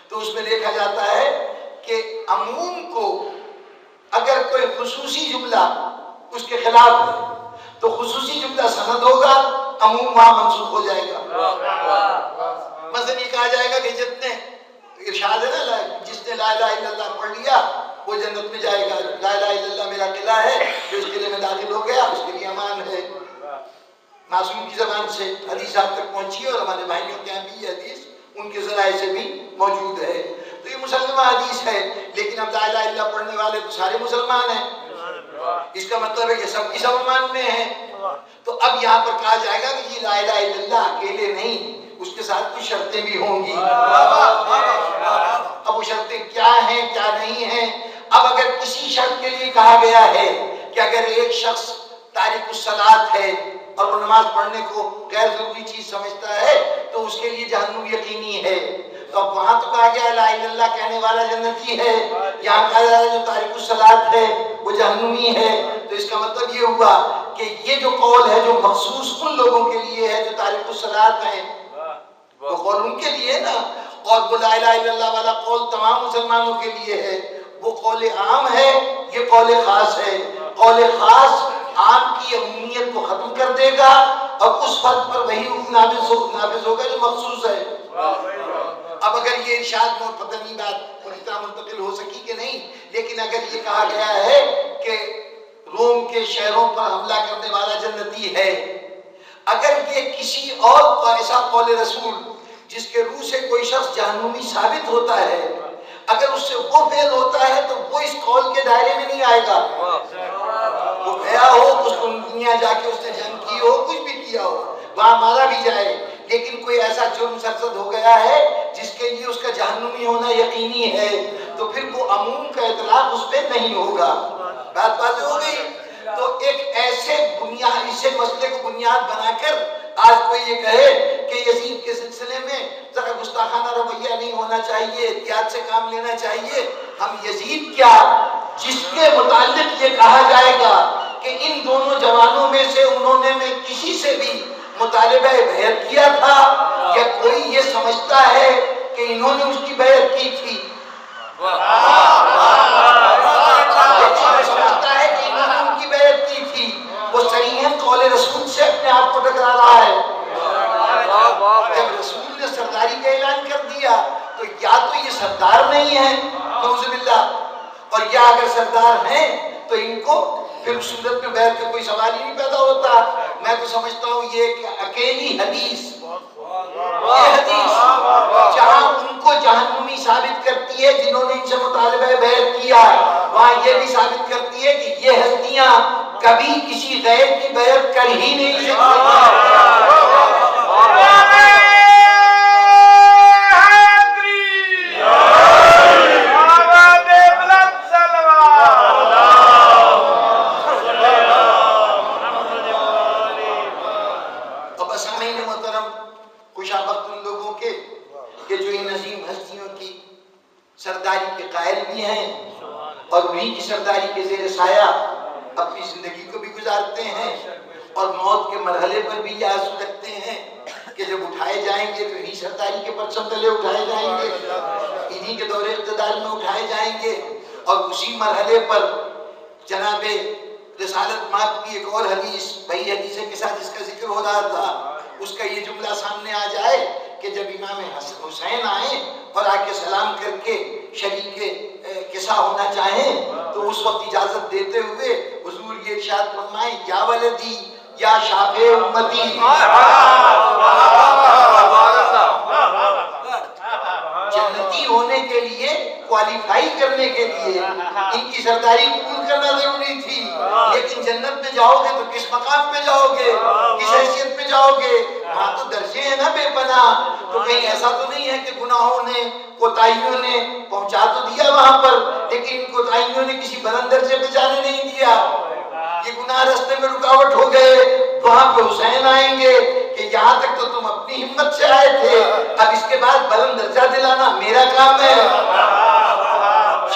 تو اس میں دیکھا جاتا ہے کہ عموم کو اگر کوئی خصوصی جملہ اس کے خلاف ہے تو خصوصی جملہ سند ہوگا، عموم وہاں منسوخ ہو جائے گا. مثلا یہ کہا جائے گا کہ جتنے ارشاد ہے نا، جس نے لا الہ الا اللہ پڑھ لیا وہ جنت میں جائے گا. لا الہ الا اللہ میرا قلعہ ہے، جو اس قلعے میں داخل ہو گیا اس کے لیے امان ہے. معصوم کی زبان سے حدیث آپ تک پہنچی ہے اور ہمارے بھائیوں کے یہاں بھی یہ حدیث ان کے ذرائع سے بھی موجود ہے. تو یہ مسلمہ حدیث ہے، لیکن اب لا الہ الا اللہ پڑھنے والے تو سارے مسلمان ہیں. اس کا مطلب ہے کہ سب کی سب امان میں ہیں. تو اب یہاں پر کہا جائے گا کہ یہ لا الہ الا اللہ اکیلے نہیں، اس کے ساتھ کچھ شرطیں بھی ہوں گی. اب وہ شرطیں کیا ہیں کیا نہیں ہیں؟ اب اگر کسی شرط کے لیے کہا گیا ہے کہ اگر ایک شخص تارک الصلاۃ ہے اور وہ نماز پڑھنے کو غیر ضروری چیز سمجھتا ہے تو اس کے لیے جہنم یقینی ہے، تو اب وہاں تو کہا گیا لا الہ الا اللہ کہنے والا جنتی ہے، یہاں کہا جا رہا ہے جو تارک الصلاۃ ہے وہ جہنمی ہے. تو اس کا مطلب یہ ہوا کہ یہ جو قول ہے جو مخصوص ان لوگوں کے لیے ہے جو تارک الصلاۃ ہیں، وہ قول ان کے لیے ہے نا، اور وہ لا الہ الا اللہ والا قول تمام مسلمانوں کے لیے ہے. وہ قول عام ہے، یہ قول خاص ہے. قول خاص عام کی عمومیت کو ختم کر دے گا اور اس فرد پر وہی حکم نافذ ہوگا جو مخصوص ہے۔ اب اگر یہ ارشاد میں پتہ نہیں بات پوری طرح منتقل ہو سکی کہ نہیں، لیکن اگر یہ کہا گیا ہے کہ روم کے شہروں پر حملہ کرنے والا جنتی ہے، اگر یہ کسی اور کا ایسا قول رسول جس کے روح سے کوئی شخص جہنمی ثابت ہوتا ہے، اگر اس سے وہ فعل ہوتا ہے تو وہ اس قول کے دائرے میں نہیں آئے گا۔ وہ گیا ہو، اس کو دنیا جا کے اس نے جنگ کی ہو، کچھ بھی کیا ہو، وہاں مارا بھی جائے، لیکن کوئی ایسا جرم سرزد ہو گیا ہے جس کے لیے اس کا جہنمی ہونا یقینی ہے، تو پھر وہ عموم کا اطلاق اس پہ نہیں ہوگا۔ بات واضح ہو گئی؟ تو ایک ایسے مسئلے کو بنیاد بنا کر آج کوئی یہ کہے کہ یزید کے سلسلے میں ذرا گستاخانہ رویہ نہیں ہونا چاہیے، احتیاط سے کام لینا چاہیے۔ ہم یزید کیا، جس کے متعلق یہ کہا جائے گا کہ ان دونوں جوانوں میں سے انہوں نے میں کسی سے بھی مطالبہ بیعت کیا تھا، یا کوئی یہ سمجھتا ہے کہ انہوں نے اس کی بیعت کی تھی؟ سمجھتا ہے کہ انہوں نے ان کی بیعت کی تھی، وہ صریحاً قول رسول سے اپنے آپ کو ٹکرا رہا ہے۔ جب رسول نے سرداری کا اعلان کر دیا تو یا تو یہ سردار نہیں ہے نعوذ باللہ، اور یا اگر سردار ہیں تو ان کو پھر اس صورت میں بیعت کا کوئی سوال ہی نہیں پیدا ہوتا۔ میں تو سمجھتا ہوں یہ کہ اکیلی حدیث، یہ حدیث جہاں ان کو جہنمی ثابت کرتی ہے جنہوں نے ان سے مطالبہ بیعت کیا، وہاں یہ بھی ثابت کرتی ہے کہ یہ ہستیاں کبھی کسی غیر کی بیعت کر ہی نہیں سکتی۔ سرداری کے قائل بھی ہیں اور انہی کی سرداری کے زیر سایہ اپنی زندگی کو بھی گزارتے ہیں، اور موت کے مرحلے پر بھی یہ آرزو رکھتے ہیں کہ جب اٹھائے جائیں گے تو انہی سرداری کے پرچم تلے اٹھائے جائیں گے، انہی کے دور اقتدار میں اٹھائے جائیں گے، اور اسی مرحلے پر جناب رسالت مآب کی ایک اور حدیث، وہی حدیث کے ساتھ جس کا ذکر ہو رہا تھا، اس کا یہ جملہ سامنے آ جائے کہ جب امام حسین آئیں اور آ کے سلام کر کے شریک قصہ ہونا چاہیں تو اس وقت اجازت دیتے ہوئے حضور یہ ارشاد فرمائیں، یا ولدی یا شافع امتی، جنتی ہونے کے لیے، کوالیفائی کرنے کے لیے ان کی سرداری قبول کرنا ضروری تھی، لیکن جنت میں جاؤ گے تو کس مقام پہ جاؤ گے، کس حیثیت پہ جاؤ گے؟ وہاں تو درجے ہیں نا بے پناہ، تو کہیں ایسا تو نہیں ہے کہ گناہوں نے، کوتاہیوں نے پہنچا تو دیا وہاں پر، لیکن ان کوتاہیوں نے کسی بلند درجے پہ جانے نہیں دیا، یہ گناہ راستے میں رکاوٹ ہو گئے۔ وہاں پہ حسین آئیں گے کہ یہاں تک تو تم اپنی ہمت سے آئے تھے، اب اس کے بعد بلند درجہ دلانا میرا کام ہے،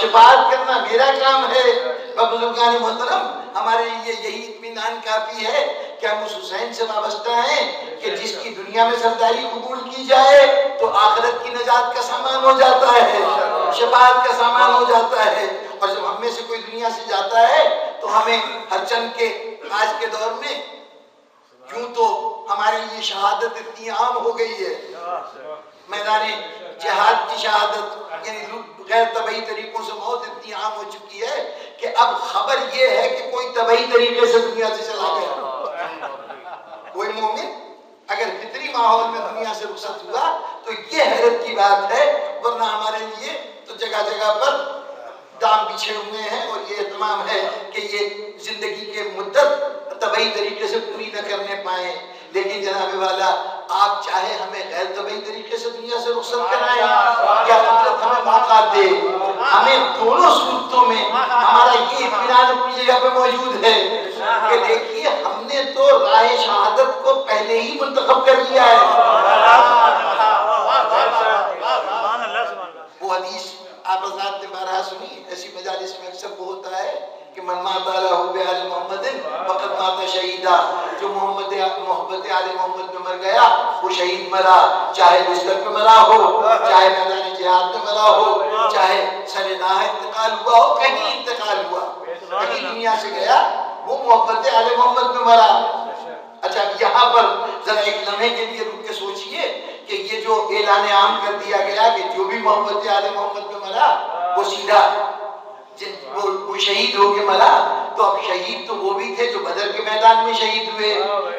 شفاعت کرنا میرا کام ہے۔ بزرگان محترم، ہمارے لیے یہی اطمینان کافی ہے کہ ہم اس حسین سے وابستہ ہیں کہ جس کی دنیا میں سرداری قبول کی جائے تو آخرت کی نجات کا سامان ہو جاتا ہے، شفاعت کا سامان ہو جاتا ہے، اور جب ہم میں سے کوئی دنیا سے جاتا ہے تو ہمیں ہر چند کے آج کے دور میں یوں تو ہمارے لیے شہادت اتنی عام ہو گئی ہے، میدان جہاد کی شہادت یعنی غیر طبعی طریقوں سے موت اتنی عام ہو چکی ہے کہ اب خبر یہ ہے کہ کوئی طبعی طریقے سے دنیا سے چلا گیا، کوئی مومن اگر فطری ماحول میں دنیا سے رخصت ہوا تو یہ حیرت کی بات ہے، ورنہ ہمارے لیے تو جگہ جگہ پر دام بچھے ہوئے ہیں اور یہ اہتمام ہے کہ یہ زندگی کے مدت طبعی طریقے سے پوری نہ کرنے پائیں، لیکن جناب والا آپ چاہے ہمیں غیر طبعی طریقے سے دنیا سے رخصت کرائیں یا قدرت ہمیں موقع دے، ہمیں دونوں صورتوں میں ہمارا یہ اطمینان اپنی جگہ پہ موجود ہے کہ دیکھیے ہم نے تو راہ شہادت کو پہلے ہی منتخب کر لیا ہے۔ وہ حدیث آپ حضرات نے بارہا سنی، ایسی مجالس میں اکثر وہ ہوتا ہے کہ من مات علی حب آل محمد فقد مات شہیدا، جو محبت آل محمد میں مر گیا وہ شہید مرا، چاہے بستر پہ مرا ہو، چاہے میدان جہاد میں مرا ہو، چاہے سر راہ انتقال ہوا ہو، کہیں انتقال ہوا، کہیں دنیا سے گیا، وہ محبت آل محمد میں مرا۔ اچھا یہاں پر ذرا ایک لمحے کے لیے رک کے سوچئے کہ یہ جو اعلان عام کر دیا گیا کہ جو بھی محبت آل محمد میں مرا وہ سیدھا وہ شہید ہو کے مرا، تو اب شہید تو وہ بھی تھے جو بدر کے میدان میں شہید ہوئے،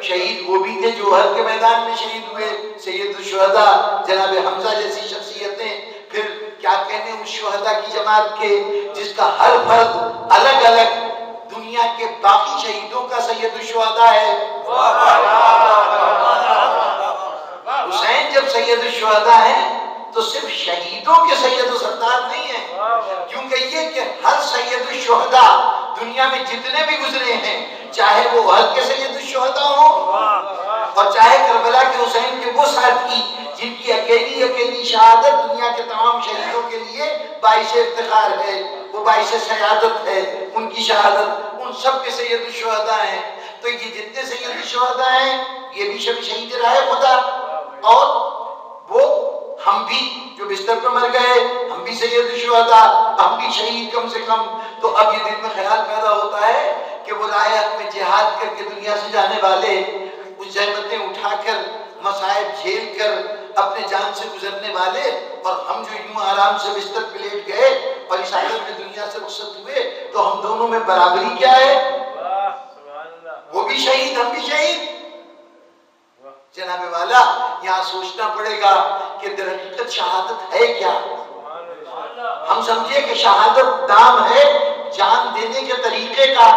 شہید وہ بھی تھے جو احد کے میدان میں شہید ہوئے، سید الشہداء جناب حمزہ جیسی شخصیتیں، پھر کیا کہنے اس شہداء کی جماعت کے جس کا ہر فرد الگ الگ دنیا کے باقی شہیدوں کا سید الشہداء ہے۔ حسین جب سید الشہداء ہیں تو صرف شہیدوں کے سید و سردار نہیں ہیں، کیونکہ یہ کہ ہر سید الشہداء دنیا میں جتنے بھی گزرے ہیں، چاہے وہ احد کے سید الشہداء ہوں اور چاہے کربلا کے حسین کے وہ ساتھی جن کی اکیلی شہادت دنیا کے تمام شہیدوں کے لیے باعث افتخار ہے، وہ باعث سعادت ہے، ان کی شہادت ان سب کے سید الشہداء ہیں۔ تو یہ جتنے سید الشہداء ہیں یہ بھی شہید راہ خدا، اور وہ ہم بھی جو بستر پر مر گئے ہم بھی سید الشہداء، ہم بھی شہید کم سے کم۔ تو اب یہ دل میں خیال پیدا ہوتا ہے کہ وہ راہ حق میں جہاد کر کے دنیا سے جانے والے اس زحمتیں اٹھا کر مصائب جھیل کر اپنے جان سے گزرنے والے، اور ہم جو یوں آرام سے بستر پہ لیٹ گئے اور اس حالت میں دنیا سے رخصت ہوئے، تو ہم دونوں میں برابری کیا ہے؟ وہ بھی شہید ہم بھی شہید۔ جناب والا یہاں سوچنا پڑے گا کہ در حقیقت شہادت ہے کیا؟ ہم سمجھے کہ شہادت نام ہے جان دینے کے طریقے کا،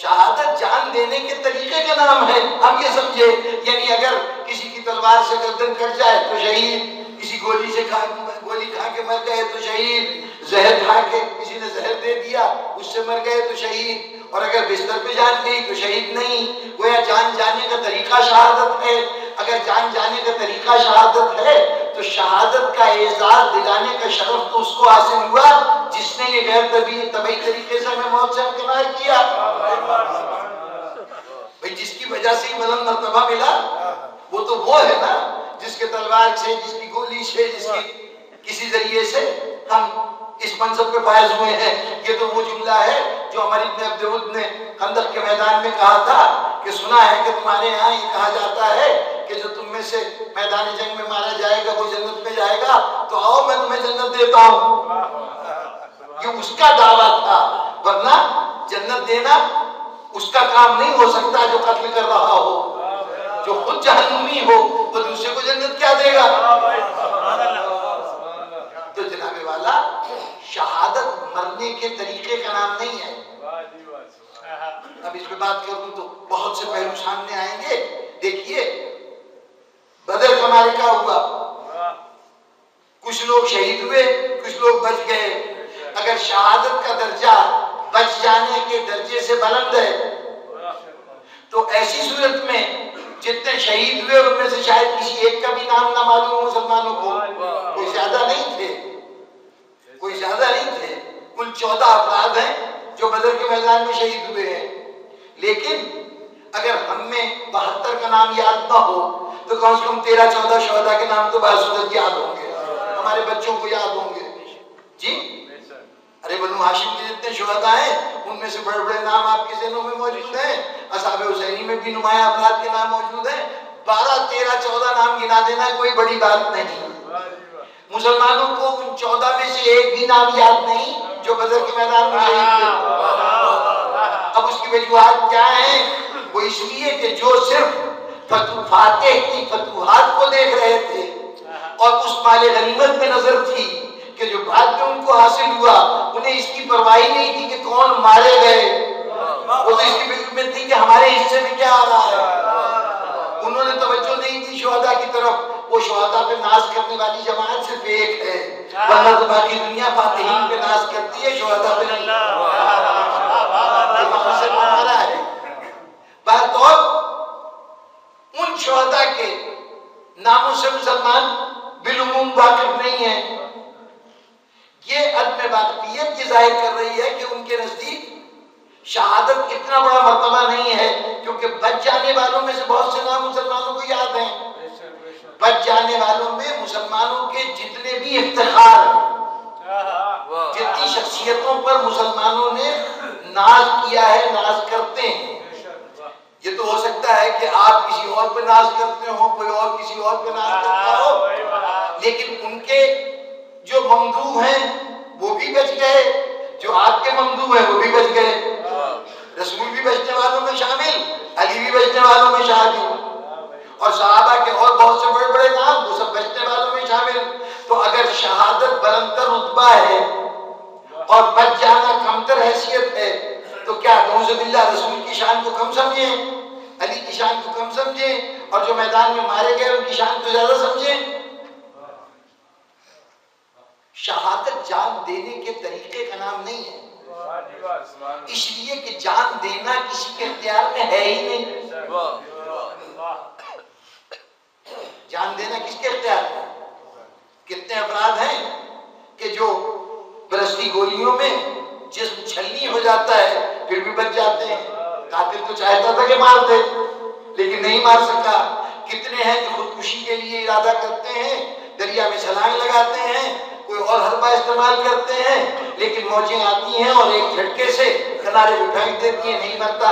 شہادت جان دینے کے طریقے کا نام ہے، ہم یہ سمجھے یعنی اگر کسی کی تلوار سے گردن کٹ جائے تو شہید، کسی گولی کھا کے مر گئے تو شہید، زہر کھا کے کسی نے زہر دے دیا اس سے مر گئے تو شہید، اور اگر بستر پہ جان گئی تو شہید نہیں۔ گویا جان جانے کا طریقہ شہادت ہے۔ اگر جان جانے کا طریقہ شہادت ہے تو شہادت کا اعزاز دلانے کا شرف تو اس کو حاصل ہوا جس نے یہ غیر طبعی طریقے سے ہمیں موت سے ہمکنار کیا۔ بھئی جس کی وجہ سے ہی بلند مرتبہ ملا وہ تو وہ ہے نا جس کے تلوار سے، جس کی گولی سے، جس کی کسی ذریعے سے ہم اس منصب پہ فائز ہوئے ہیں۔ یہ تو وہ جملہ ہے جو عمر ابن عبدود نے خندق کے میدان میں کہا تھا کہ سنا ہے کہ تمہارے یہاں یہ کہا جاتا ہے کہ جو تم میں سے میدان جنگ میں مارا جائے گا وہ جنت میں جائے گا، تو آؤ میں تمہیں جنت دیتا ہوں۔ یہ اس کا دعویٰ تھا، ورنہ جنت دینا اس کا کام نہیں ہو سکتا جو قتل کر رہا ہو، جو خود جہنمی ہو وہ دوسرے کو جنت کیا دے گا؟ تو جناب والا شہادت مرنے کے طریقے کا نام نہیں ہے۔ اب اس پہ بات کروں تو بہت سے پہلو سامنے آئیں گے۔ دیکھیے بدر کا معرکہ ہوا، کچھ لوگ شہید ہوئے کچھ لوگ بچ گئے۔ اگر شہادت کا درجہ بچ جانے کے درجے سے بلند ہے تو ایسی صورت میں جتنے شہید ہوئے ان میں سے شاید کسی ایک کا بھی نام نہ معلوم ہو مسلمانوں کو، کوئی زیادہ نہیں تھے، کوئی زیادہ نہیں تھے، کل 14 افراد ہیں جو بدر کے میدان میں شہید ہوئے ہیں۔ لیکن اگر ہم میں 72 کا نام یاد نہ ہو تو کم سے کم 13-14 شہداء کے نام تو بصورت یاد ہوں گے، ہمارے بچوں کو یاد ہوں گے۔ جی ارے بنو ہاشم کے جتنے شہداء ہیں ان میں سے بڑے بڑے نام آپ کے ذہنوں میں موجود ہیں، اصحاب حسینی میں بھی نمایاں افراد کے نام موجود ہیں۔ 12-13-14 نام گنا دینا کوئی بڑی بات نہیں۔ مسلمانوں کو ان 14 میں سے ایک بھی نام یاد نہیں جو بدر کے میدان میں شہید ہوئے۔ اب اس کی وجوہات کیا ہیں؟ وہ اس لیے کہ جو صرف فاتح کی فتوحات کو دیکھ رہے تھے اور اس مال غنیمت میں نظر تھی کہ جو بعد میں ان کو حاصل ہوا، انہیں اس کی پرواہی نہیں تھی کہ کون مارے گئے، وہ تو اس کی فکر میں تھی کہ ہمارے حصے میں کیا آ رہا ہے۔ انہوں نے توجہ نہیں دی شہداء کی طرف۔ وہ شہداء پہ ناز کرنے والی جماعت صرف ایک ہے، ورنہ تو باقی دنیا فاتحین پہ ناز کرتی ہے، شہداء پہ نہیں۔ یہ مقصد ہمارا ہے۔ بہرطور ان شہداء کے ناموں سے مسلمان بالعموم واقف نہیں ہیں۔ یہ عدم واقفیت یہ ظاہر کر رہی ہے کہ ان کے نزدیک شہادت اتنا بڑا مرتبہ نہیں ہے، کیونکہ بچ جانے والوں میں سے بہت سے نام مسلمانوں کو یاد ہیں۔ بچ جانے والوں میں مسلمانوں کے جتنے بھی افتخار، جتنی شخصیتوں پر مسلمانوں نے ناز کیا ہے، ناز کرتے ہیں. یہ تو ہو سکتا ہے کہ آپ کسی اور پہ ناز کرتے ہو، کوئی اور کسی اور پہ ناز کرتا ہو، لیکن ان کے جو ممدوح ہیں وہ بھی بچ گئے، جو آپ کے ممدوح ہیں وہ بھی بچ گئے. رسول بھی بچنے والوں میں شامل، علی بھی بچنے والوں میں شامل، اور صحابہ کے اور بہت سے بڑے بڑے نام وہ سب بچنے والوں میں شامل. تو اگر شہادت بلندر رتبہ ہے اور بچ جانا کمتر حیثیت ہے تو کیا نعوذ باللہ رسول کی شان کو کم سمجھیں، علی کی شان کو کم سمجھیں، اور جو میدان میں مارے گئے ان کی شان کو زیادہ سمجھیں؟ شہادت جان دینے کے طریقے کا نام نہیں ہے، اس لیے کہ جان دینا کسی کے اختیار میں ہے ہی نہیں. جان دینا کس کے اختیار میں؟ کتنے افراد ہیں کہ جو برستی گولیوں میں جسم چھلنی ہو جاتا ہے پھر بھی بچ جاتے ہیں. قاتل تو چاہتا تھا کہ مار دے لیکن نہیں مار سکا. کتنے ہیں کہ خودکشی کے لیے ارادہ کرتے ہیں، دریا میں چھلانگ لگاتے ہیں، کوئی اور حربہ استعمال کرتے ہیں، لیکن موجیں آتی ہیں اور ایک جھٹکے سے کنارے پہ پھینک دیتی ہیں، نہیں مرتا.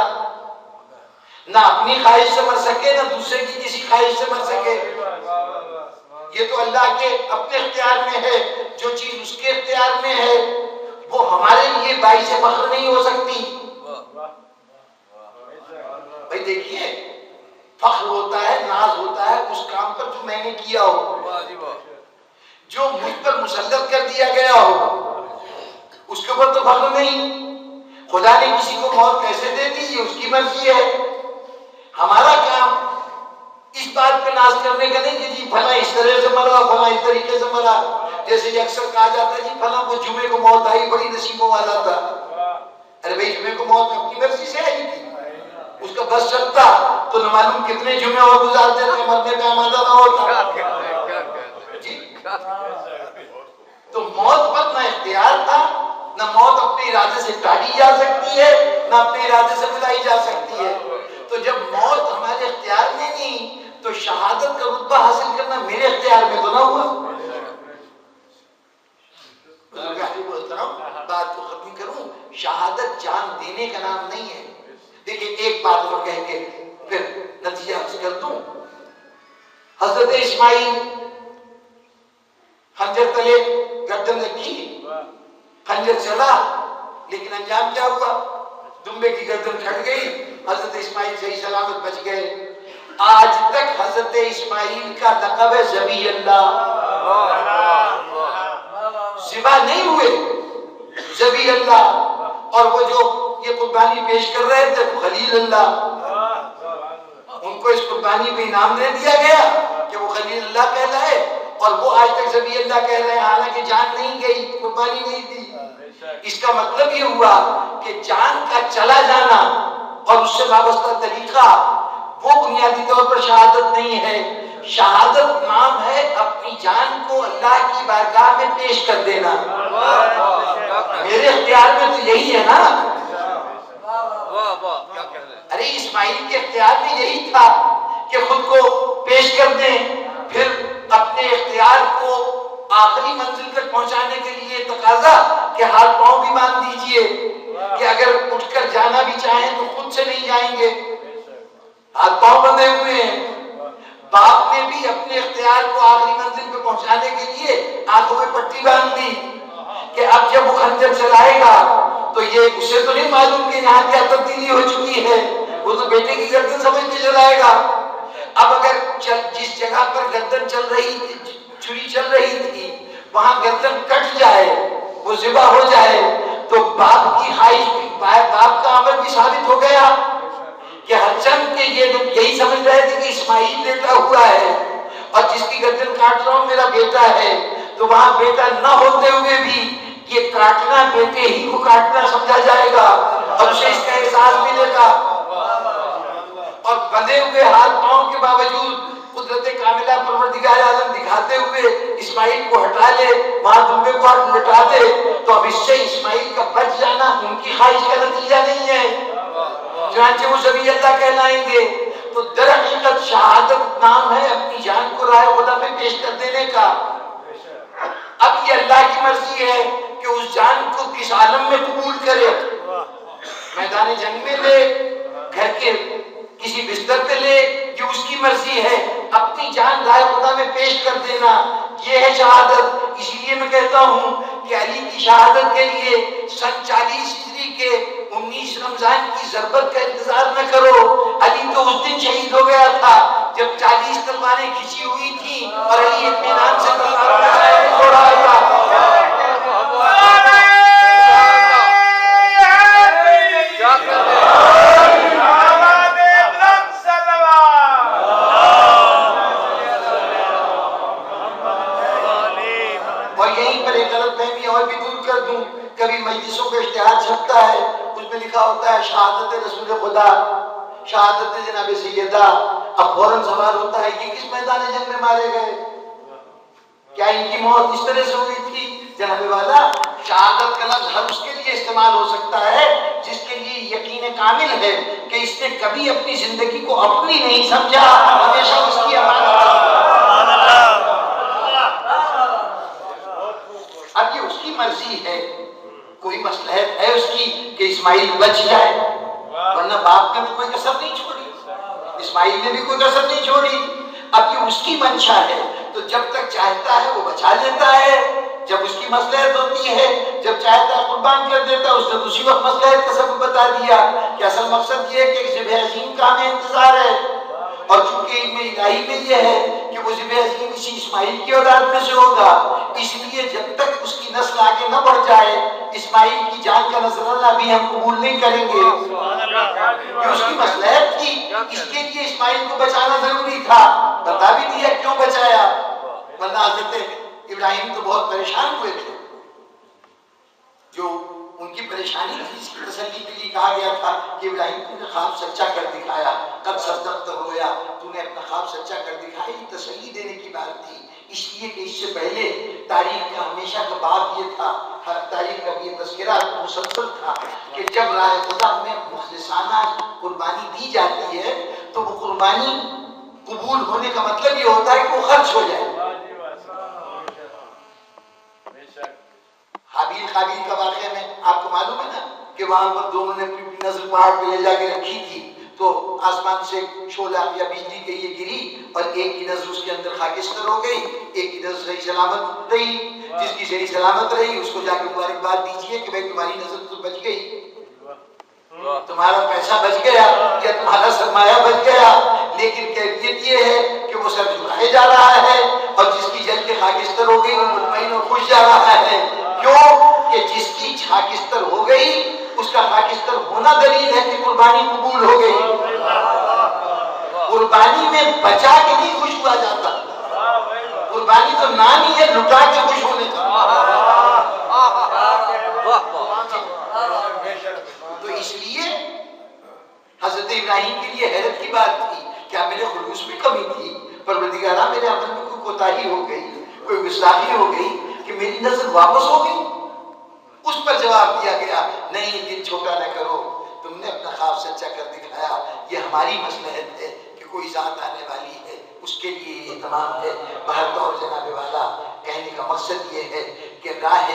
نہ اپنی خواہش سے مر سکے نہ دوسرے کی کسی خواہش سے مر سکے. یہ تو اللہ کے اپنے اختیار میں ہے. جو چیز اس کے اختیار میں ہے وہ ہمارے لیے باعث فخر نہیں ہو سکتی. بھائی دیکھیے، فخر ہوتا ہے، ناز ہوتا ہے اس کام پر جو میں نے کیا ہو، جو مجھ پر مسلط کر دیا گیا ہو، اس کے اوپر تو فخر نہیں. خدا نے کسی کو موت کیسے دے دی یہ اس کی مرضی ہے. ہمارا کام اس بات پہ ناز کرنے کا نہیں کہ جی فلاں اس طرح سے مرا، فلاں اس طریقے سے مرا. جیسے یہ اکثر کہا جاتا ہے جی فلاں کو جمعے کو موت آئی، بڑی نصیبوں والا تھا. ارے بھائی جمعے کو موت اپنی مرضی سے آئی تھی، اس کا بس چلتا تو نہ معلوم کتنے جمعے اور گزار دیتے، مرنے پہ آمادہ نہ ہوتا. جی تو موت پر نہ اختیار تھا، نہ موت اپنے ارادے سے ٹالی جا سکتی ہے، نہ اپنے ارادے سے بلائی جا سکتی ہے. تو جب موت ہمارے اختیار میں نہیں تو شہادت کا رتبہ حاصل کرنا میرے اختیار میں تو نہ ہوا. بات کو ختم کروں، شہادت جان دینے کا نام نہیں ہے. دیکھیں ایک بات اور کہہ کے پھر نتیجہ حاصل کر دوں. حضرت اسماعیل خنجر تلے گردن رکھی، خنجر چلا، لیکن انجام کیا ہوا؟ دمبے کی گردن کھٹ گئی. حضرت اسماعیل صحیح سلامت بچ گئے. آج تک حضرت اسماعیل کا لقب ہے ذبیح اللہ. ذبح نہیں ہوئے، ذبیح اللہ. اور وہ جو یہ قربانی پیش کر رہے تھے خلیل اللہ، ان کو اس قربانی پہ انعام دے دیا گیا کہ وہ خلیل اللہ کہلائے، اور وہ آج تک ذبیح اللہ کہہ رہے ہیں حالانکہ جان نہیں گئی، قربانی نہیں دی. اس کا مطلب یہ ہوا کہ جان کا چلا جانا اور اس سے وابستہ طریقہ وہ بنیادی طور پر شہادت نہیں ہے. شہادت نام ہے اپنی جان کو اللہ کی بارگاہ میں پیش کر دینا. میرے اختیار میں تو یہی ہے نا. ارے اسماعیل کے اختیار میں یہی تھا کہ خود کو پیش کر دیں، پھر اپنے اختیار کو آخری منزل تک پہنچانے کے لیے تقاضا کہ ہاتھ پاؤں بھی باندھ دیجئے کہ اگر اٹھ کر جانا بھی چاہیں تو خود سے نہیں جائیں گے، ہاتھ پاؤں بندھے ہوئے ہیں. باپ نے بھی اپنے اختیار کو آخری منزل پہ پہنچانے کے لیے آنکھوں میں پٹی باندھ دی کہ اب جب وہ خنجر چلائے گا تو یہ اسے تو نہیں معلوم کہ یہاں کیا تبدیلی ہو چکی ہے، وہ تو بیٹے کی گردن سمجھ کے چلائے گا. اب اگر جس جگہ پر گردن چل رہی تھی، چھری چل رہی تھی، وہاں گردن کٹ جائے، وہ ذبح ہو جائے تو باپ کی خواہش، باپ کا عمل بھی ثابت ہو گیا کہ ہرچند کہ یہ لوگ یہی سمجھ رہے تھے کہ اسماعیل بیٹا ہوا ہے اور جس کی گردن کاٹ رہا ہوں میرا بیٹا ہے، تو وہاں بیٹا نہ ہوتے ہوئے بھی یہ کاٹنا بیٹے ہی کو کاٹنا سمجھا جائے گا اور اسے اس کا احساس ملے گا. اور بندھے ہوئے ہاتھ پاؤں کے باوجود قدرت کاملہ پروردگار عالم دکھاتے ہوئے اسماعیل کو ہٹا لے، وہاں دمبے کو لٹا دے، تو اب اس سے اسماعیل کا بچ جانا ان کی خواہش کا نتیجہ نہیں ہے، چنانچہ وہ ذبیح اللہ کہلائیں گے. تو در حقیقت شہادت نام ہے اپنی جان کو راہ خدا میں پیش کر دینے کا. اب یہ اللہ کی مرضی ہے کہ اس جان کو کس عالم میں قبول کرے. میدان جنگ میں لے، گھر کے کسی بستر پہ لے، یہ اس کی مرضی ہے، اپنی جان رائے خدا میں پیش کر دینا، یہ ہے شہادت۔ اسی لیے میں کہتا ہوں کہ علی کی شہادت کے لیے سن 40 ہجری کے 19 رمضان کی ضربت کا انتظار نہ کرو، علی تو اس دن شہید ہو گیا تھا جب 40 تلواریں کھینچی ہوئی تھیں اور علی اطمینان سے تلواروں کا سائے چھوڑ رہا تھا۔ اور یہیں پر ایک غلط فہمی اور بھی دور کر دوں، کبھی مجلسوں کا اشتہار چھپتا ہے، اس میں لکھا ہوتا ہے شہادت رسول خدا، شہادت جناب سیدہ، اب فوراً سوال ہوتا ہے یہ کس میدان جنگ میں مارے گئے؟ کیا ان کی موت اس طرح سے ہوئی تھی؟ جناب والا، شہادت کا لفظ ہر اس کے لیے استعمال ہو سکتا ہے جس کے لیے یقین کامل ہے کہ اس نے کبھی اپنی زندگی کو اپنی نہیں سمجھا، ہمیشہ اس کی امانت۔ اب یہ اس کی مرضی ہے، کوئی مصلحت ہے اس کی کہ اسماعیل بچ جائے، ورنہ باپ نے بھی کوئی کسر نہیں چھوڑی، اسماعیل نے بھی کوئی کسر نہیں چھوڑی۔ اب یہ اس کی منشا ہے، تو جب تک چاہتا ہے وہ بچا لیتا ہے، جب اس کی مصلحت ہوتی ہے، جب چاہتا ہے قربان کر دیتا ہے۔ اس نے اسی وقت مصلحت کا سبب بتا دیا کہ اصل مقصد یہ ہے کہ ذبح عظیم کا ہمیں انتظار ہے، اور چونکہ علم الہی میں یہ ہے کہ وہ ذبح عظیم اسی اسماعیل کی اولاد میں سے ہوگا، اس لیے جب تک اس کی نسل آگے نہ بڑھ جائے اسماعیل کی جان کا نذرانہ بھی ہم قبول نہیں کریں گے۔ یہ اس کی مصلحت تھی، اس کے لیے اسماعیل کو بچانا ضروری تھا، بتا بھی دیا کیوں بچایا، ورنہ حضرت ابراہیم تو بہت پریشان ہوئے تھے۔ جو ان کی پریشانی تھی اس کی تسلی کے لیے کہا گیا تھا کہ ابراہیم تو نے خواب سچا کر دکھایا، قد صدقت رویا، تو نے اپنا خواب سچا کر دکھایا، یہ تسلی دینے کی بات تھی، اس لیے کہ اس سے پہلے تاریخ کا ہمیشہ کا باب یہ تھا، ہر تاریخ کا یہ تذکرہ مسلسل تھا کہ جب راہ خدا میں مخلصانہ قربانی دی جاتی ہے تو وہ قربانی قبول ہونے کا مطلب یہ ہوتا ہے کہ وہ خرچ ہو جائے۔ حابیل قابیل کا واقعہ میں آپ کو معلوم ہے نا کہ وہاں پر دونوں نے اپنی نظر پہاڑ پہ لے جا کے رکھی تھی، تو آسمان سے شعلہ یا بجلی کے یہ گری اور ایک کی نظر اس کے اندر خاکستر ہو گئی، ایک کی نظر صحیح سلامت رہی، جس کی صحیح سلامت رہی اس کو جا کے مبارکباد دیجیے کہ بھائی تمہاری نظر تو بچ گئی، تمہارا پیسہ بچ گیا یا تمہارا سرمایہ بچ گیا، لیکن کیفیت یہ ہے کہ وہ سر جھکائے جا رہا ہے، اور جس کی جل کے خاکستر ہو گئی وہ مطمئن اور خوش جا رہا ہے۔ کیوں کہ جس کی خاکستر ہو گئی اس کا خاکستر ہونا دلیل ہے کہ قربانی قبول ہو گئی۔ قربانی میں بچا کے نہیں خوش ہوا جاتا، قربانی تو نام ہی ہے لٹا کے خوش ہونے کا۔ تو اس لیے حضرت ابراہیم کے لیے حیرت کی بات تھی، کیا میرے خلوص میں کمی تھی؟ پروردگارہ میرے عمل میں کوئی کوتاہی ہو گئی، کوئی گستاخی ہو گئی کہ میری نظر واپس ہو گئی؟ اس پر جواب دیا گیا نہیں، دل چھوٹا نہ کرو، تم نے اپنا خواب سچا کر دکھایا، یہ ہماری مصلحت ہے کہ کوئی ذات آنے والی ہے، اس کے لیے یہ تمام ہے۔ بہرطور جناب والا کہنے کا مقصد یہ ہے کہ راہ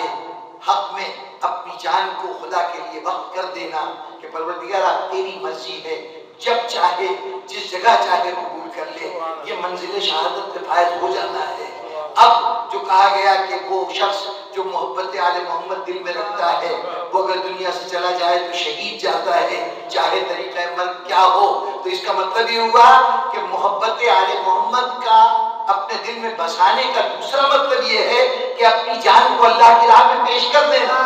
حق میں اپنی جان کو خدا کے لیے وقف کر دینا کہ پروردگارہ تیری مرضی ہے، جب چاہے جس جگہ چاہے قبول کر لے، یہ منزل شہادت پہ فائز ہو جانا ہے۔ اب جو کہا گیا کہ وہ شخص جو محبت آل محمد دل میں رکھتا ہے وہ اگر دنیا سے چلا جائے تو شہید جاتا ہے، چاہے طریقہ مرگ کیا ہو، تو اس کا مطلب یہ ہوا کہ محبت آل محمد کا اپنے دل میں بسانے کا دوسرا مطلب یہ ہے کہ اپنی جان کو اللہ کی راہ میں پیش کر دینا۔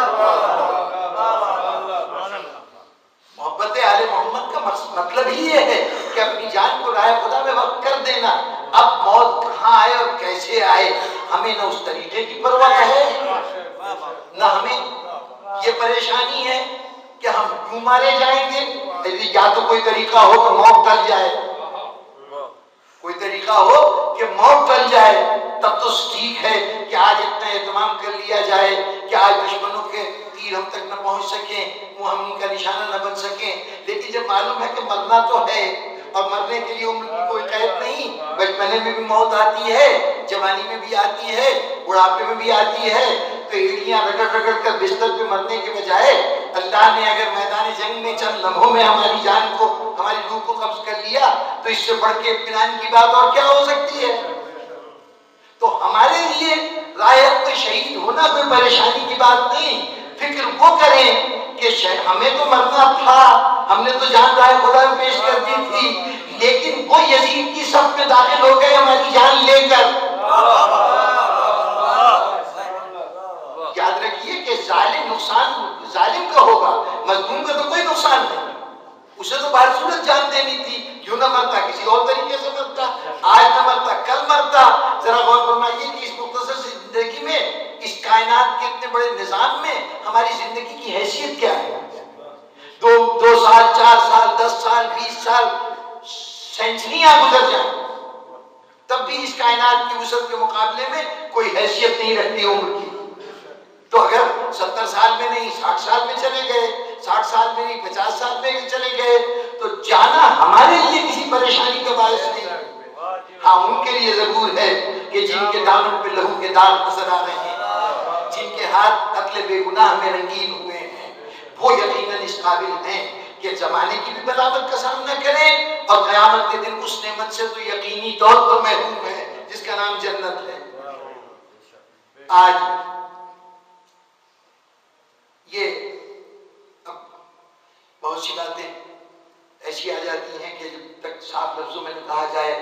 محبت آل محمد کا مطلب ہی یہ ہے کہ اپنی جان کو راہ خدا میں وقف کر دینا۔ اب موت کہاں آئے اور کیسے آئے ہمیں نہ اس طریقے کی پرواہ ہے، نہ ہمیں یہ پریشانی ہے کہ ہم کیوں مارے جائیں گے۔ یا تو کوئی طریقہ ہو کہ موت ٹل جائے، کوئی طریقہ ہو کہ موت ٹل جائے، تب تو ٹھیک ہے کہ آج اتنا اہتمام کر لیا جائے کہ آج دشمنوں کے تیر ہم تک نہ پہنچ سکیں، وہ ہم ان کا نشانہ نہ بن سکیں۔ لیکن جب معلوم ہے کہ مرنا تو ہے اور مرنے کے لیے عمر کی کوئی قید نہیں، بچپنے میں بھی موت آتی ہے، جوانی میں بھی آتی ہے، بڑھاپے میں بھی آتی ہے، تو ایڑیاں رگڑ رگڑ کر بستر پہ مرنے کے بجائے اللہ نے اگر میدان جنگ میں چند لمحوں میں ہماری جان کو، ہماری روح کو قبض کر لیا تو اس سے بڑھ کے اطمینان کی بات اور کیا ہو سکتی ہے؟ تو ہمارے لیے رایت میں شہید ہونا کوئی پریشانی کی بات نہیں. فکر وہ کریں کہ ہمیں تو مرنا تھا، ہم نے تو جان رائے خدا میں پیش کر دی تھی، لیکن وہ یزید کی صف میں داخل ہو گئے ہماری جان لے کر. یاد رکھیے کہ ظالم نقصان ظالم کا ہوگا، مظلوم کا تو کوئی نقصان نہیں. اسے تو بہر صورت جان دینی تھی، کیوں نہ مرتا، کسی اور طریقے سے مرتا، آج نہ مرتا کل مرتا. ذرا غور فرمائیے کہ اس مختصر سی زندگی میں، اس کائنات کے اتنے بڑے نظام میں ہماری زندگی کی حیثیت کیا ہے؟ 2 سال 4 سال 10 سال 20 سال سینچریاں گزر جائیں تب بھی اس کائنات کی وسعت کے مقابلے میں کوئی حیثیت نہیں رکھتی عمر کی. تو اگر 70 سال میں نہیں 60 سال میں چلے گئے، 60 سال میں نہیں 50 سال میں چلے گئے تو جانا ہمارے لیے کسی پریشانی کا باعث نہیں. ہاں ان کے لیے ضرور ہے کہ جن کے دامن پہ لہو کے داغ نظر آ رہے ہیں، جن کے ہاتھ قتل بے گناہ میں رنگین ہوئے ہیں، وہ یقیناً اس قابل ہیں کہ زمانے کی بھی بلاوت کا سامنا کریں اور قیامت کے دن اس نعمت سے تو یقینی طور پر محروم ہے جس کا نام جنت ہے. آج یہ اب بہت سی باتیں ایسی آ جاتی ہیں کہ جب تک صاف لفظوں میں نہ کہا جائے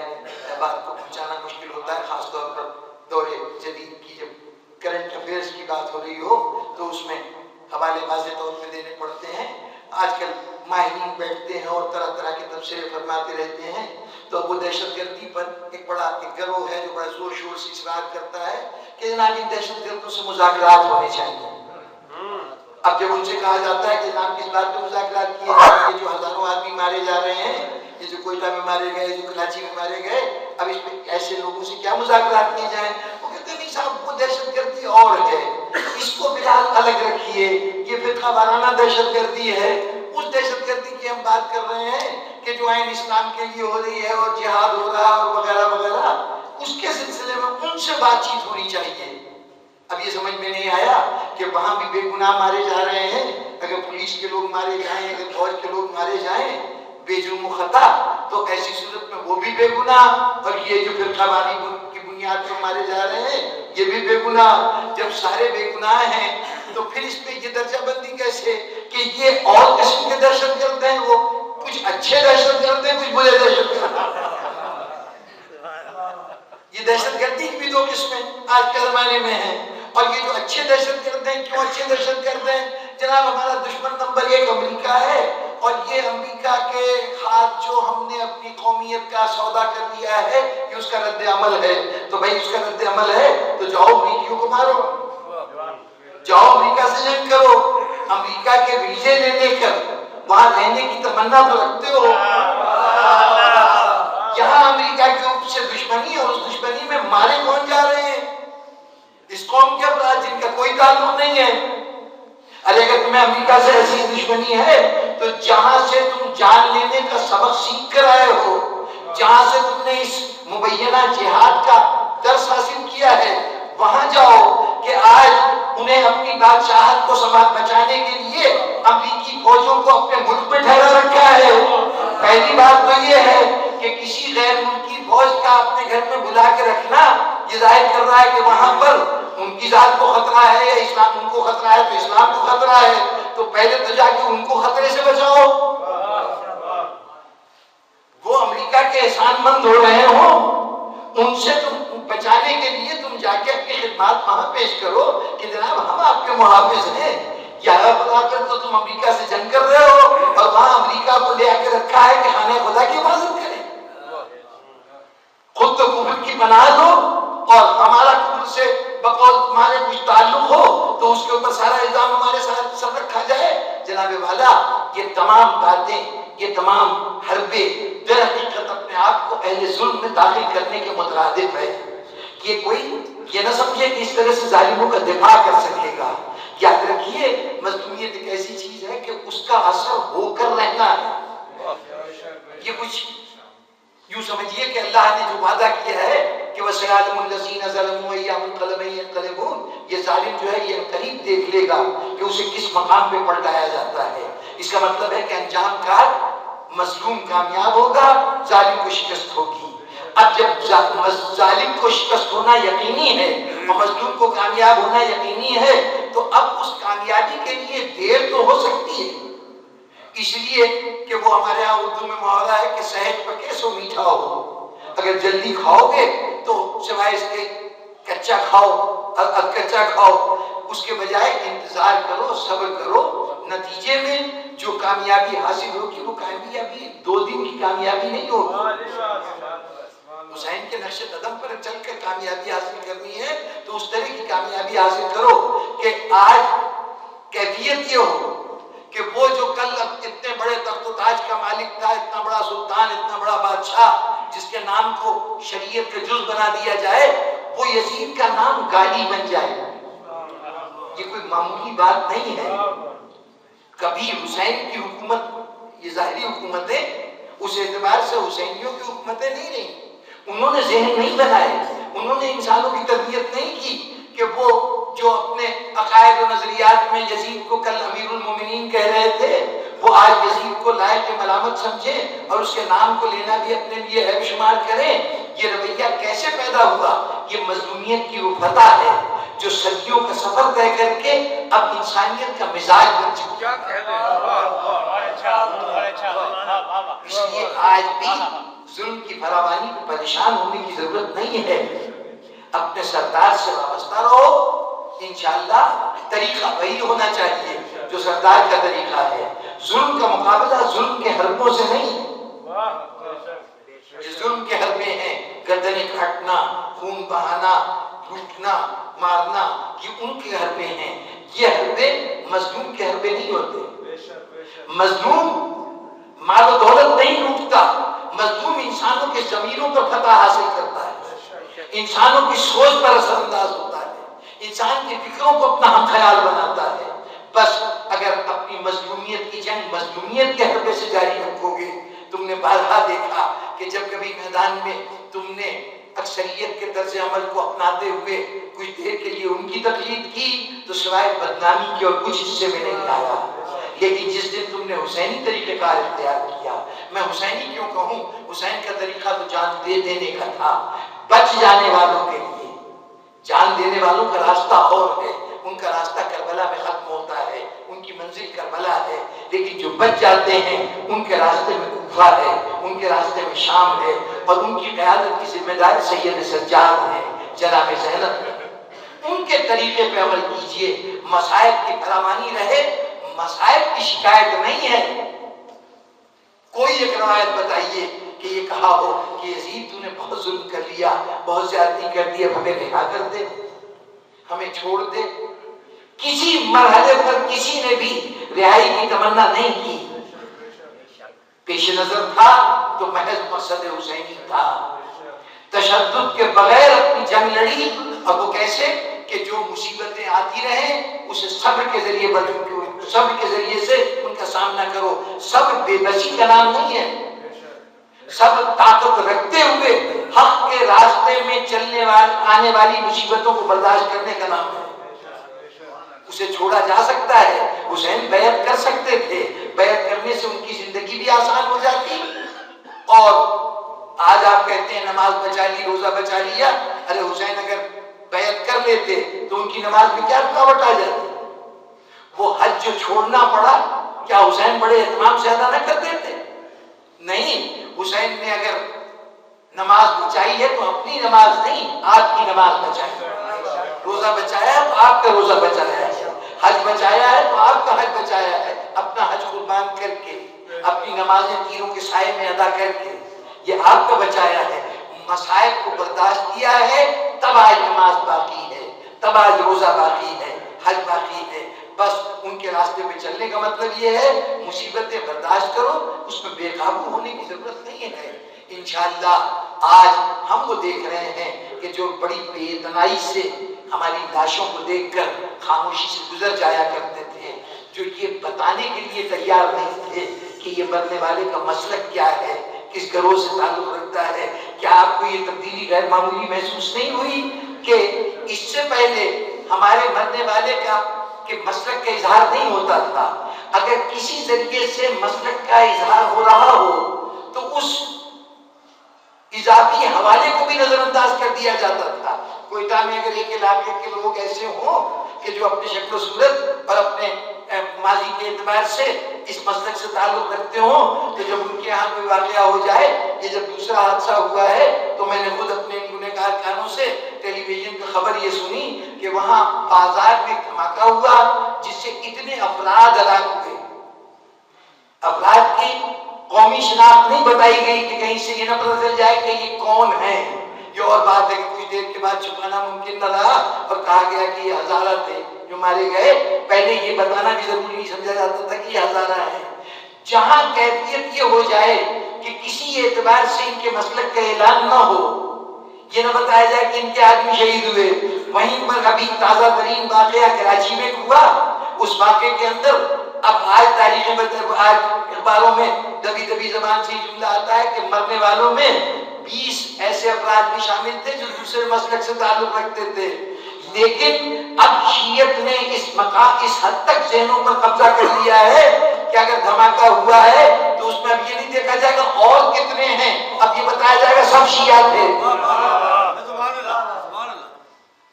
بات کو پہنچانا مشکل ہوتا ہے، خاص طور پر دور جدید کی جب کرنٹ افیئرز کی بات ہو رہی ہو تو اس میں حوالے واضح طور پہ دینے پڑتے ہیں. آج کل ماہرین بیٹھتے ہیں اور طرح طرح کے تبصرے فرماتے رہتے ہیں. تو وہ دہشت گردی پر ایک گروہ ہے جو بڑا زور شور سے اصرار کرتا ہے کہ جناب ان دہشت گردوں سے مذاکرات ہونے چاہیے. اب جب ان سے کہا جاتا ہے کہ جناب کس بات پہ مذاکرات کیے جا رہے ہیں، یہ جو ہزاروں آدمی مارے جا رہے ہیں، یہ جو کوئٹہ میں مارے گئے، جو کراچی میں مارے گئے، اب اس پہ ایسے لوگوں سے کیا مذاکرات کیے جائیں؟ وہ کہتے ہیں نہیں صاحب وہ دہشت گردی اور ہے، اس کو بلال الگ رکھیے، یہ فرقہ وارانہ دہشت گردی ہے. اس دہشت گردی کی ہم بات کر رہے ہیں کہ جو عین اسلام کے لیے ہو رہی ہے اور جہاد ہو رہا ہے اور وغیرہ وغیرہ، اس کے سلسلے میں ان سے بات چیت ہونی چاہیے. اب یہ سمجھ میں نہیں آیا کہ وہاں بھی بے گناہ مارے جا رہے ہیں، اگر پولیس کے لوگ مارے جائیں، اگر فوج کے لوگ مارے جائیں بے جرم و خطا، تو ایسی صورت میں وہ بھی بے گناہ، اور یہ جو فرقہ واری کی بنیاد پر مارے جا رہے ہیں یہ بھی بے گناہ. جب سارے بے گناہ ہیں تو پھر اس پہ یہ درجہ بندی کیسے کہ یہ اور قسم کے دہشت گرد ہیں، وہ کچھ اچھے دہشت گرد ہیں، کچھ برے دہشت گرد ہیں. یہ دہشت گردی کی بھی 2 قسمیں آج کے زمانے میں ہیں. اور یہ جو اچھے دہشت گرد ہیں، کیوں اچھے دہشت گرد ہیں؟ جناب ہمارا دشمن نمبر 1 امریکہ ہے، اور یہ امریکہ کے ہاتھ جو ہم نے اپنی قومیت کا سودا کر لیا ہے یہ اس کا رد عمل ہے. تو بھائی اس کا رد عمل ہے تو جاؤ امریکیوں کو مارو، جاؤ امریکہ سے جنگ کرو، امریکہ کے ویزے لے لے کر وہاں رہنے کی تمنا تو رکھتے ہو. یہاں امریکہ کے اوپر سے دشمنی، اور اس دشمنی میں مارے کون جا رہے ہیں؟ اس قوم کے افراد جن کا کوئی تعلق نہیں ہے. ارے اگر تمہیں امریکہ سے ایسی دشمنی ہے تو جہاں سے تم جان لینے کا سبق سیکھ کر آئے ہو، جہاں سے تم نے اس مبینہ جہاد کا درس حاصل کیا ہے، وہاں جاؤ کہ آج انہیں اپنی بادشاہت کو بچانے کے لیے امریکی فوجوں کو اپنے ملک میں ٹھہرا رکھا ہے. پہلی بات تو یہ ہے کہ کسی غیر ملکی فوج کا اپنے گھر میں بلا کے رکھنا یہ ظاہر کر رہا ہے کہ وہاں پر ان کی ذات کو خطرہ ہے، یا اسلام ان کو خطرہ ہے تو اسلام کو خطرہ ہے. تو پہلے تو جا کے ان کو خطرے سے بچاؤ. وہ امریکہ کے احسان مند ہو رہے ہوں، ان سے تم بچانے کے لیے تم جا کے اپنی خدمات وہاں پیش کرو کہ جناب ہم آپ کے محافظ ہیں. یہاں بلا کر تو تم امریکہ سے جنگ کر رہے ہو اور وہاں امریکہ کو لے آ کے رکھا ہے کہ خانہ خدا کی حفاظت کرے. خود تو کفر کی پناہ دو، اور ہمارا کفر سے بقول تمہارے کچھ تعلق ہو تو اس کے اوپر سارا الزام ہمارے ساتھ سر رکھا جائے. جناب والا یہ تمام باتیں، یہ تمام حربے در حقیقت اپنے آپ کو اہل ظلم میں داخل کرنے کے مترادف ہے. یہ کوئی یہ نہ سمجھے کہ اس طرح سے ظالموں کا دفاع کر سکے گا. یاد رکھیے مظلومیت ایک ایسی چیز ہے کہ اس کا اثر ہو کر رہنا ہے. یہ کچھ یوں سمجھیے کہ اللہ نے جو وعدہ کیا ہے کہ وَسَيَعْلَمُ الَّذِينَ ظَلَمُوا أَيَّامَ يَنقَلِبُونَ، یہ ظالم جو ہے یہ قریب دیکھ لے گا کہ اسے کس مقام پہ پلٹایا جاتا ہے۔ اس کا مطلب ہے کہ انجام کار مظلوم کامیاب ہوگا، ظالم کو شکست ہوگی۔ اب جب ظالم کو شکست ہونا یقینی ہے اور مظلوم کو کامیاب ہونا یقینی ہے تو اب اس کامیابی کے لیے دیر تو ہو سکتی ہے، اس لیے کہ وہ ہمارے ہاں اردو میں محاورہ ہے کہ صحت پکے سو میٹھا ہو۔ اگر جلدی کھاؤ گے تو سوائے اس کے کچا کھاؤ، اس کے بجائے انتظار کرو، صبر کرو، نتیجے میں جو کامیابی حاصل ہوگی وہ کامیابی 2 دن کی کامیابی نہیں ہوگی۔ حسین کے نقش قدم پر چل کر کامیابی حاصل کرنی ہے تو اس طرح کی کامیابی حاصل کرو کہ آج کیفیت یہ ہو کہ وہ جو کل اتنے بڑے تخت و تاج کا مالک تھا، اتنا بڑا سلطان، اتنا بڑا بادشاہ جس کے نام کو شریعت کا جز بنا دیا جائے، وہ یزید کا نام گالی بن جائے، یہ کوئی معمولی بات نہیں ہے۔ کبھی حسین کی حکومت، یہ ظاہری حکومتیں اس اعتبار سے حسینیوں کی حکومتیں نہیں رہیں، انہوں نے ذہن نہیں بنائے، انہوں نے انسانوں کی تربیت نہیں کی کہ وہ جو اپنے عقائد و نظریات میں یزید کو کل امیر المومنین کہہ رہے تھے، وہ آج یزید کو لائق ملامت سمجھیں اور اس کے نام کو لینا بھی اپنے لیے عیب شمار کریں۔ یہ رویہ کیسے پیدا ہوا؟ یہ مظلومیت کی وہ فتح ہے جو صدیوں کا سفر طے کر کے اب انسانیت کا مزاج بن چکی ہے۔ اس لیے آج بھی ظلم کی فراوانی کو پریشان ہونے کی ضرورت نہیں ہے، اپنے سردار سے وابستہ رہو، انشاءاللہ طریقہ وہی ہونا چاہیے جو سردار کا طریقہ ہے۔ ظلم کا مقابلہ ظلم کے حربوں سے نہیں، ظلم کے حربے ہیں گردنیں کاٹنا، خون بہانا، لوٹنا، مارنا، یہ ان کے حربے ہیں، یہ حربے مظلوم کے حربے نہیں ہوتے۔ مظلوم مال و دولت نہیں لوٹتا، مظلوم انسانوں کے ضمیروں پر فتح حاصل کرتا ہے، انسانوں کی سوچ پر اثر انداز ہوتا ہے، انسان کی فکروں کو اپنا ہم خیال بناتا ہے۔ بس اگر اپنی مظلومیت کی جنگ مظلومیت کے حربے سے جاری رکھو گے، تم نے بارہا دیکھا کہ جب کبھی میدان میں تم نے اکثریت کے طرز عمل کو اپناتے ہوئے کچھ دیر کے لیے ان کی تقلید کی تو سوائے بدنامی کے اور کچھ حصے میں نہیں آیا، لیکن جس دن تم نے حسینی طریقہ کار اختیار کیا، میں حسینی کیوں کہوں، حسین کا طریقہ تو جان دے دینے کا تھا، بچ جانے والوں کے لیے۔ جان دینے والوں کا راستہ اور ہے، ان کا راستہ کربلا میں ختم ہوتا ہے، ان کی منزل کربلا ہے، لیکن جو بچ جاتے ہیں ان کے راستے میں کوفہ ہے، ان کے راستے میں شام ہے، اور ان کی قیادت کی ذمہ دار سید سجاد ہے، جناب زینب ہے۔ ان کے طریقے پہ عمل کیجئے، مصائب کی فراوانی رہے، مصائب کی شکایت نہیں ہے۔ کوئی ایک روایت بتائیے کہ یہ کہا ہو کہ یزید تو نے بہت ظلم کر لیا، بہت زیادتی کر دی، اب ہمیں رہا کر دے، ہمیں چھوڑ دے۔ کسی مرحلے پر کسی نے بھی رہائی کی تمنا نہیں کی، پیش نظر تھا تو محض مقصد حسینی تھا، تشدد کے بغیر اپنی جنگ لڑی، اور وہ کیسے کہ جو مصیبتیں آتی رہیں اسے صبر کے ذریعے سے ان کا سامنا کرو۔ صبر بے بسی کا نام نہیں ہے، صبر طاقت رکھتے ہوئے حق کے راستے میں آنے والی مصیبتوں کو برداشت کرنے کا نام ہے۔ اسے چھوڑا جا سکتا ہے، حسین بیعت کر سکتے تھے، بیعت کرنے سے ان کی زندگی بھی آسان ہو جاتی، اور آج آپ کہتے ہیں نماز بچا لی، روزہ بچا لیا، ارے حسین اگر بیعت کر لیتے تو ان کی نماز میں کیا رکاوٹ آ جاتی؟ وہ حج جو چھوڑنا پڑا کیا حسین بڑے اہتمام سے ادا نہ کر دیتے؟ نہیں، حسین نے اگر نماز بچائی ہے تو اپنی نماز نہیں، آپ کی نماز بچائی ہے، روزہ بچایا ہے تو آپ کا روزہ بچایا ہے، حج بچایا ہے تو آپ کا حج بچایا ہے، اپنا حج قربان کر کے، اپنی نمازیں تیروں کے سائے میں ادا کر کے، یہ آپ کا بچایا ہے۔ مصائب کو برداشت کیا ہے تب آج نماز باقی ہے، تب آج روزہ باقی ہے، حج باقی ہے۔ بس ان کے راستے پہ چلنے کا مطلب یہ ہے مصیبتیں برداشت کرو، اس میں بے قابو ہونے کی ضرورت نہیں ہے۔ انشاءاللہ آج ہم وہ دیکھ رہے ہیں کہ جو بڑی بے اتنائی سے ہماری لاشوں کو دیکھ کر خاموشی سے گزر جایا کرتے تھے، جو یہ بتانے کے لیے تیار نہیں تھے کہ یہ مرنے والے کا مسلک کیا ہے، کس گروہ سے تعلق رکھتا ہے. کیا آپ کو یہ تبدیلی غیر معمولی محسوس نہیں ہوئی کہ اس سے پہلے ہمارے مرنے والے کا کہ مسلک کا اظہار نہیں ہوتا تھا؟ اگر کسی ذریعے سے مسلک کا اظہار ہو رہا ہو تو اس اضافی حوالے کو بھی نظر انداز کر دیا جاتا تھا. کوئٹہ میں اگر ایک علاقے کے لوگ ایسے ہوں کہ جو اپنی شکل و صورت اور اپنے ماضی کے اعتبار سے اس مسلک سے تعلق رکھتے ہوں تو جب ان کے یہاں کوئی واقعہ ہو جائے، یہ جب دوسرا حادثہ ہوا ہے تو میں نے خود اپنے گنہگار کانوں سے ٹیلی ویژن پہ خبر یہ سنی کہ وہاں بازار میں دھماکہ ہوا جس سے اتنے افراد ہلاک ہوئے. افراد کی قومی شناخت نہیں بتائی گئی کہ کہیں سے یہ نہ پتہ چل جائے کہ یہ کون ہے. یہ اور بات ہے کہ کچھ دیر کے بعد چھپانا ممکن نہ رہا اور کہا گیا کہ یہ ہزارہ تھے جو مارے گئے. پہلے یہ بتانا بھی ضروری نہیں سمجھا جاتا تھا کہ یہ ہزارہ ہیں. جہاں کیفیت یہ ہو جائے کہ کسی اعتبار سے ان کے مسلک کا اعلان نہ ہو، یہ نہ بتایا جائے کہ ان کے آدمی شہید ہوئے، وہیں پر ابھی تازہ ترین واقعہ کراچی میں ہوا. اس واقعے کے اندر اب آج تاریخ میں آج اخباروں میں دبی دبی زبان سے جملہ آتا ہے کہ مرنے والوں میں 20 ایسے افراد بھی شامل تھے جو دوسرے مسلک سے تعلق رکھتے تھے. لیکن اب شیعت نے اس حد تک ذہنوں پر قبضہ کر لیا ہے کہ اگر دھماکہ ہوا ہے تو اس میں اب یہ نہیں دیکھا جائے گا اور کتنے ہیں، اب یہ بتایا جائے گا سب شیعہ تھے.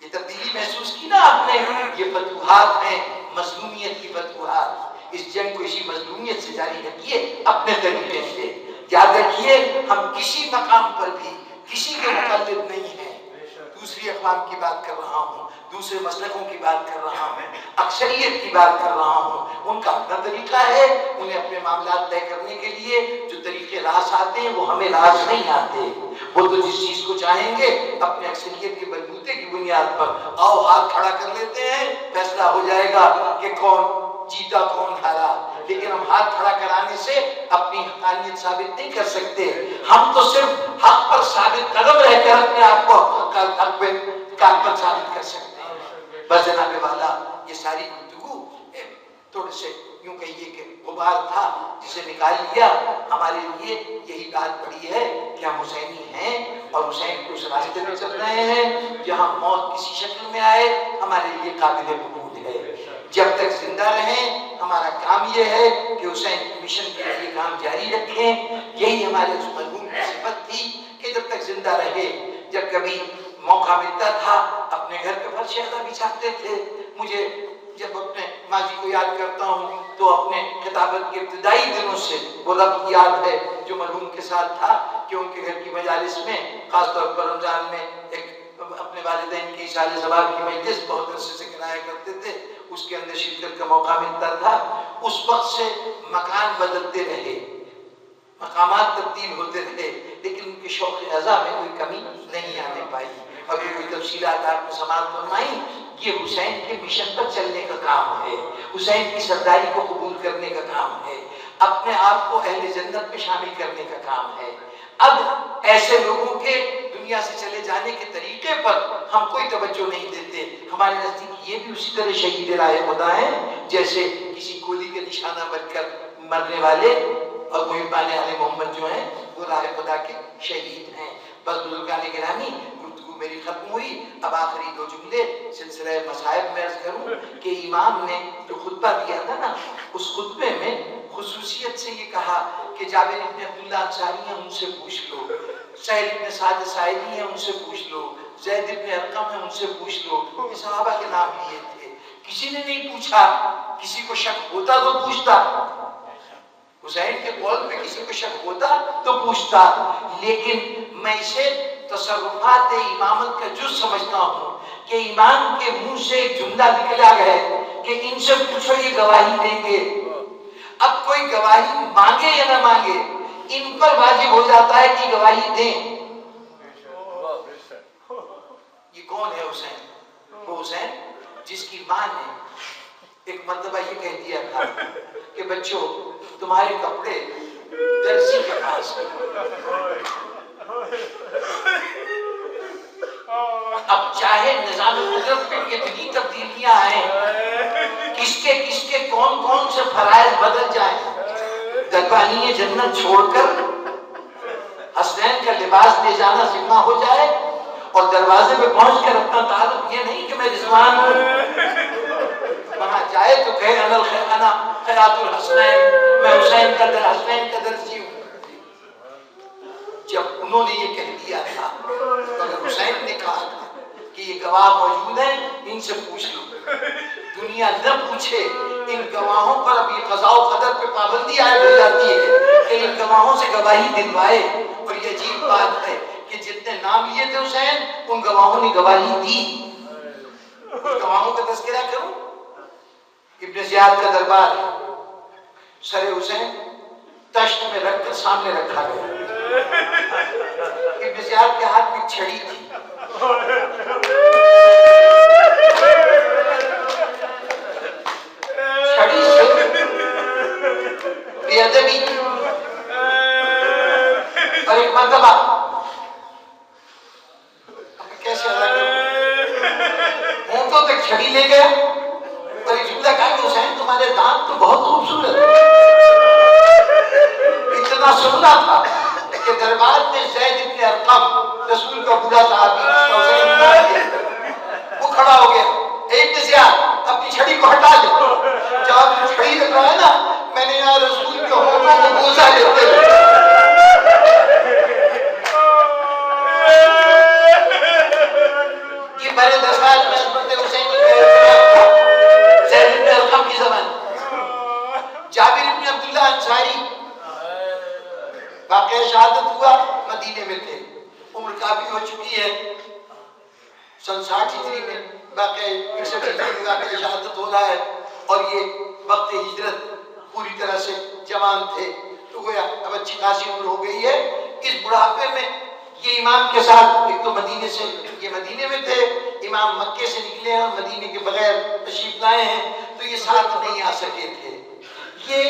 یہ تبدیلی محسوس کی نا آپ نے؟ یہ فتوحات ہیں، مظلومیت کی فتوحات. اس جنگ کو اسی مظلومیت سے جاری رکھیے اپنے طریقے سے. یاد رکھیے ہم کسی مقام پر بھی کسی کے مقلد نہیں ہیں. دوسری اقوام کی بات کر رہا ہوں، دوسرے مسلکوں کی بات کر رہا ہوں، اکثریت کی بات کر رہا ہوں. ان کا اپنا طریقہ ہے، انہیں اپنے معاملات طے کرنے کے لیے جو طریقے راس آتے ہیں وہ ہمیں راس نہیں آتے. وہ تو جس چیز کو چاہیں گے اپنے اکثریت کے بلبوتے کی بنیاد پر آؤ ہاتھ کھڑا کر لیتے ہیں، فیصلہ ہو جائے گا کہ کون جیتا کون ہارا. لیکن ہم ہاتھ کھڑا کرانے سے اپنی حقانیت ثابت نہیں کر سکتے. ہم تو صرف حق پر ثابت قدم رہ کر اپنے آپ کو حق پر ثابت کر سکتے ہیں. بس جناب والا یہ ساری گفتگو تھوڑے سے یوں کہیے کہ غبار تھا جسے نکال لیا. ہمارے لیے یہی بات بڑی ہے کہ ہم حسینی ہیں اور حسین کو اس راستے میں چل رہے ہیں جہاں موت کسی شکل میں آئے ہمارے لیے قابل قبول ہے. جب تک زندہ رہیں ہمارا کام یہ ہے کہ حسین مشن کے لیے کام جاری رکھیں. یہی ہمارے اس مرحوم کی صفت تھی کہ جب تک زندہ رہے، جب کبھی موقع ملتا تھا اپنے گھر پہ فرش اعلیٰ بچھاتے تھے. مجھے جب اپنے ماضی کو یاد کرتا ہوں تو اپنے خطابت کے ابتدائی دنوں سے وہ ربط یاد ہے جو مرحوم کے ساتھ تھا کہ ان کے گھر کی مجالس میں خاص طور پر رمضان میں ایک اپنے والدین کی اشارے ثواب کی مجلس بہت عرصے سے کرایا کرتے تھے، اس کے اندر شرکت کا موقع ملتا تھا. اس وقت سے مکان بدلتے رہے، مقامات تبدیل ہوتے رہے، لیکن ان کے شوق اعضاء میں کوئی کمی نہیں آنے پائی. اور یہ کوئی تفصیلات آپ کو سماعت فرمائیں، یہ حسین کے مشن پر چلنے کا کام ہے، حسین کی سرداری کو قبول کرنے کا کام ہے، اپنے آپ کو اہل جنت میں شامل کرنے کا کام ہے. اب ایسے لوگوں کے دنیا سے چلے جانے کے طریقے پر ہم کوئی توجہ نہیں دیتے. ہمارے نزدیک یہ بھی اسی طرح شہید راہ خدا ہیں جیسے کسی گولی کے نشانہ بن کر مرنے والے اور محب آل محمد جو ہیں وہ راہ خدا کے شہید ہیں. بس بزرگان گرامی گفتگو میری ختم ہوئی. اب آخری 2 جملے سلسلہ مصائب میں عرض کروں کہ امام نے جو خطبہ دیا تھا نا، اس خطبے میں خصوصیت سے یہ کہا کہ جابر ابن عبداللہ انصاری ہیں ان سے پوچھ لو، سہیل ابن سعد ساعدی ہیں ان سے پوچھ لو، زید ابن ارقم ہیں ان سے پوچھ لو. یہ صحابہ کے نام لیے تھے. کسی نے نہیں پوچھا. کسی کو شک ہوتا تو پوچھتا، حسین کے قول میں کسی کو شک ہوتا تو پوچھتا. لیکن میں اسے تصرفات امامت کا جز سمجھتا ہوں کہ امام کے منہ سے ایک جملہ نکلا ہے کہ ان سے پوچھو یہ گواہی دیں گے. اب کوئی گواہی مانگے یا نہ مانگے ان پر واجب ہو جاتا ہے کہ گواہی دیں. یہ کون ہے حسین؟ وہ حسین جس کی ماں نے ایک مرتبہ یہ کہہ دیا تھا کہ بچوں تمہارے کپڑے درزی کے پاس ہیں. اب چاہے نظام قدرت میں کتنی تبدیلیاں آئیں، کس کے کون سے فرائض بدل جائیں، دربانی جنت چھوڑ کر حسنین کا لباس لے جانا ذمہ ہو جائے اور دروازے پہ پہنچ کر اپنا تعلق یہ نہیں کہ میں رضوان ہوں، وہاں جائے تو کہے انا خیرات الحسنین، میں حسین کا درجی ہوں۔ جب انہوں نے یہ کہہ دیا تھا تو اگر حسین نے کہا تھا کہ یہ گواہ موجود ہیں ان سے پوچھ لو، دنیا نہ پوچھے، ان گواہوں پر اب یہ قضاء و قدر پہ پابندی عائد ہو جاتی ہے کہ ان گواہوں سے گواہی دلوائے۔ اور یہ عجیب بات ہے کہ جتنے نام لیے تھے حسین ان گواہوں نے گواہی دی۔ کچھ گواہوں کا تذکرہ کروں۔ ابن زیاد کا دربار ہے، سر حسین تشت میں رکھ کر سامنے رکھا گیا، ابن زیاد کے ہاتھ میں چھڑی تھی، چھڑی سے بے ادبی کی، اور ایک مرتبہ کیسے ادا کروں، ہونٹوں تک چھڑی لے گیا اور ایک جملہ کہا کہ حسین تمہارے دانت تو بہت خوبصورت ہے۔ اتنا سننا تھا کہ دربار میں زید بن ارقم رسول کا بڑا صحابی وہ کھڑا ہو گیا، ابن زیاد اپنی چھڑی کو ہٹا دے، جب آپ چھڑی رکھ رہا ہے نا، میں نے یہاں رسول کے ہونٹوں کو بوسہ لیتے ہوئے یہ بڑے دستار میں عظمت حسین کی زید بن ارقم کی زبان۔ جابر بن عبداللہ انصاری واقعہ شہادت ہوا، مدینے میں تھے، عمر کافی ہو چکی ہے، سن 60 ہجری میں واقعہ 61 ہجری میں واقعہ شہادت ہو رہا ہے، اور یہ وقت ہجرت پوری طرح سے جوان تھے، تو گویا اب اچھی خاصی عمر ہو گئی ہے۔ اس بڑھاپے میں یہ امام کے ساتھ، ایک تو مدینے سے، یہ مدینے میں تھے، امام مکے سے نکلے ہیں اور مدینے کے بغیر تشریف لائے ہیں، تو یہ ساتھ نہیں آ سکے تھے۔ یہ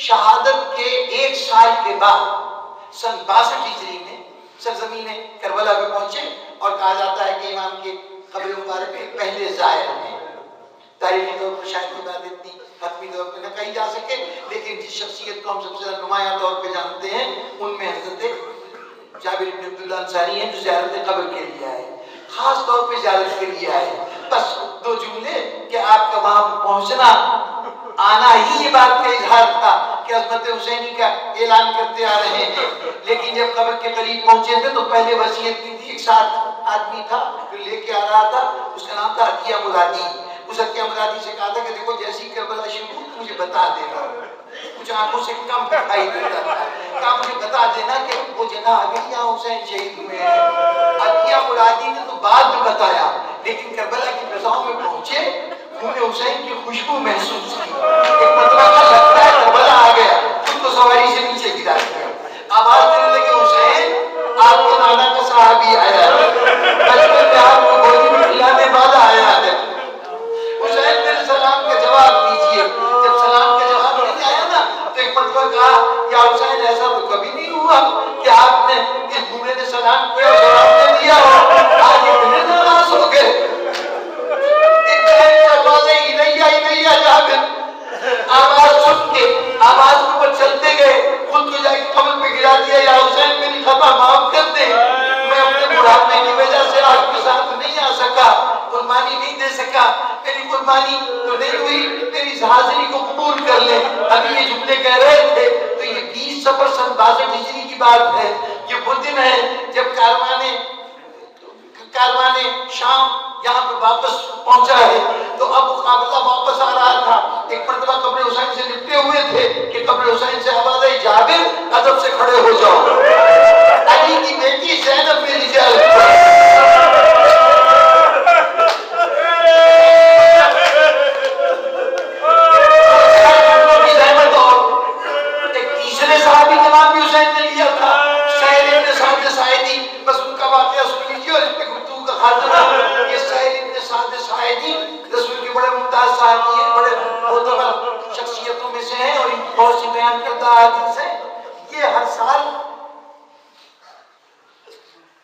شہادت کے 1 سال کے بعد سن 62 ہجری میں سرزمین کربلا پہ پہنچے، اور کہا جاتا ہے کہ امام کے قبر مبارک کے پہلے زائر ہیں۔ تاریخی طور پر شاید یہ بات اتنی حتمی طور پہ نہ کہی جا سکے، لیکن جس شخصیت کو ہم سب سے زیادہ نمایاں طور پہ جانتے ہیں ان میں حضرت جابر بن عبداللہ انصاری ہیں، جو زیارت قبر کے لیے آئے، خاص طور پہ زیارت کے لیے آئے۔ بس 2 جملے کہ آپ کا وہاں پہنچنا، آنا ہی یہ بات کا اظہار تھا کہ عظمت حسینی کا اعلان کرتے آ رہے ہیں۔ لیکن جب قبر کے قریب پہنچے تھے تو پہلے وصیت کی تھی، ایک ساتھ آدمی تھا جو لے کے آ رہا تھا، اس کا نام تھا عطیہ مرادی۔ اس عطیہ مرادی سے کہا تھا کہ دیکھو جیسی کربلا شروع ہو مجھے بتا دینا، کچھ آنکھوں سے کم دکھائی دیتا تھا، کہا مجھے بتا دینا کہ وہ جگہ آ گئی جہاں حسین شہید ہوئے ہیں۔ عطیہ مرادی نے تو بعد میں بتایا، لیکن کربلا کی فضاؤں میں پہنچے، خون حسین کی خوشبو محسوس کی، ایک مرتبہ کا لگتا ہے کربلا آ گیا، خود کو سواری سے نیچے گرا دیا، آواز دینے لگے حسین آپ کے نانا کا صحابی آیا ہے، بچپن میں آپ کو گودی میں کھلانے والا آیا ہے، حسین میرے سلام کا جواب دیجئے۔ جب سلام کا جواب نہیں آیا نا تو ایک مرتبہ کہا یا حسین ایسا تو کبھی نہیں ہوا کہ آپ نے اس بوڑھے نے سلام کیا اور جواب نہ دیا ہو، آج اتنے ناراض ہو گئے۔ آواز سن کے آواز کے اوپر چلتے گئے، خود کو جا کے قبر پہ گرا دیا، یا حسین میری خطا معاف کر دے، میں اپنے بڑھاپے کی وجہ سے آپ کے ساتھ نہیں آ سکا، قربانی نہیں دے سکا، میری قربانی تو نہیں ہوئی، میری اس حاضری کو قبول کر لیں۔ ابھی یہ جملے کہہ رہے تھے تو یہ 20 صفر سن 62 ہجری کی بات ہے۔ یہ وہ دن ہے جب کاروان شام یہاں پہ واپس پہنچا ہے، تو اب قافلہ واپس آ رہا تھا، ایک مرتبہ قبر حسین سے لپٹے ہوئے تھے کہ قبر حسین سے آواز آئی جابر ادب سے کھڑے ہو جاؤ، علی کی بیٹی زینب میری زیارت صحابی کا نام بھی حسین نے لیا تھا، سہیل ابن سعد ساعدی، بس ان کا واقعہ سن لیجیے اور اس پہ گفتگو کا خاتمہ۔ یہ سہیل ابن سعد ساعدی رسول کے بڑے ممتاز صحابی ہیں، بڑے معتبر شخصیتوں میں سے ہیں، اور ان کی بہت سی بیان کردہ احادیث ہیں۔ یہ ہر سال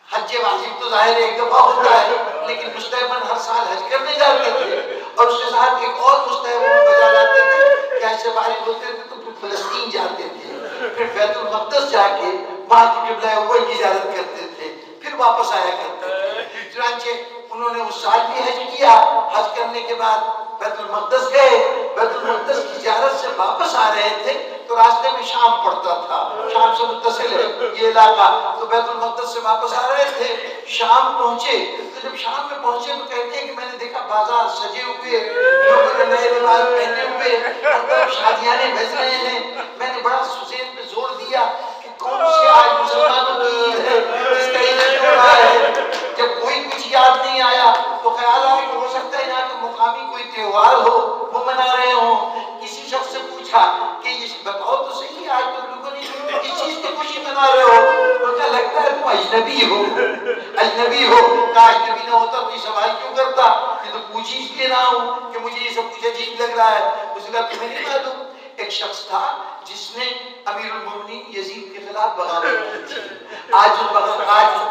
حج واجب تو ظاہر ایک دفعہ ہوتا ہے، لیکن مستحباً ہر سال حج کرنے جاتے تھے، اور اس کے ساتھ ایک اور مستحب وہ بجا لاتے تھے کہ حج سے فارغ ہوتے تھے تو پھر فلسطین جاتے تھے، پھر بیت المقدس جا کے وہاں کی قبلہ اول کی زیارت کرتے تھے، پھر واپس آیا کرتے تھے۔ چنانچہ انہوں نے اس سال بھی حج کیا، حج کرنے کے بعد بیت المقدس گئے، بیت المقدس کی زیارت سے واپس آ رہے تھے تو راستے میں شام پڑتا تھا، شام سے متصل ہے یہ علاقہ، تو بیت المقدس سے واپس آ رہے تھے، شام پہنچے، تو جب شام میں پہنچے تو کہتے ہیں کہ میں نے دیکھا بازار سجے ہوئے، لوگوں نے نئے لباس پہنے ہوئے، اور شادیانے بج رہے ہیں۔ میں نے بڑا ذہن پہ زور دیا کہ کون سی آج مسلمانوں کی عید ہے جس کا عید ہو رہا ہے۔ جب کوئی کچھ یاد نہیں آیا تو خیال آیا کہ ہو سکتا ہے یہاں کا مقامی کوئی تہوار ہو، وہ منا رہے ہوں۔ کسی شخص سے پوچھا کہ یہ بتاؤ تو صحیح، آج تم لوگوں نے کس چیز کی خوشی منا رہے ہو؟ ان کا لگتا ہے تم اجنبی ہو، اجنبی ہو۔ کہا اجنبی نہ ہوتا تو یہ سوال کیوں کرتا؟ یہ تو پوچھ ہی اس لیے رہا ہوں کہ مجھے یہ سب کچھ عجیب لگ رہا ہے۔ اس نے کہا تمہیں نہیں معلوم، ایک شخص تھا جس نے امیر المومنین یزید کے خلاف بغاوت کی تھی، آج اس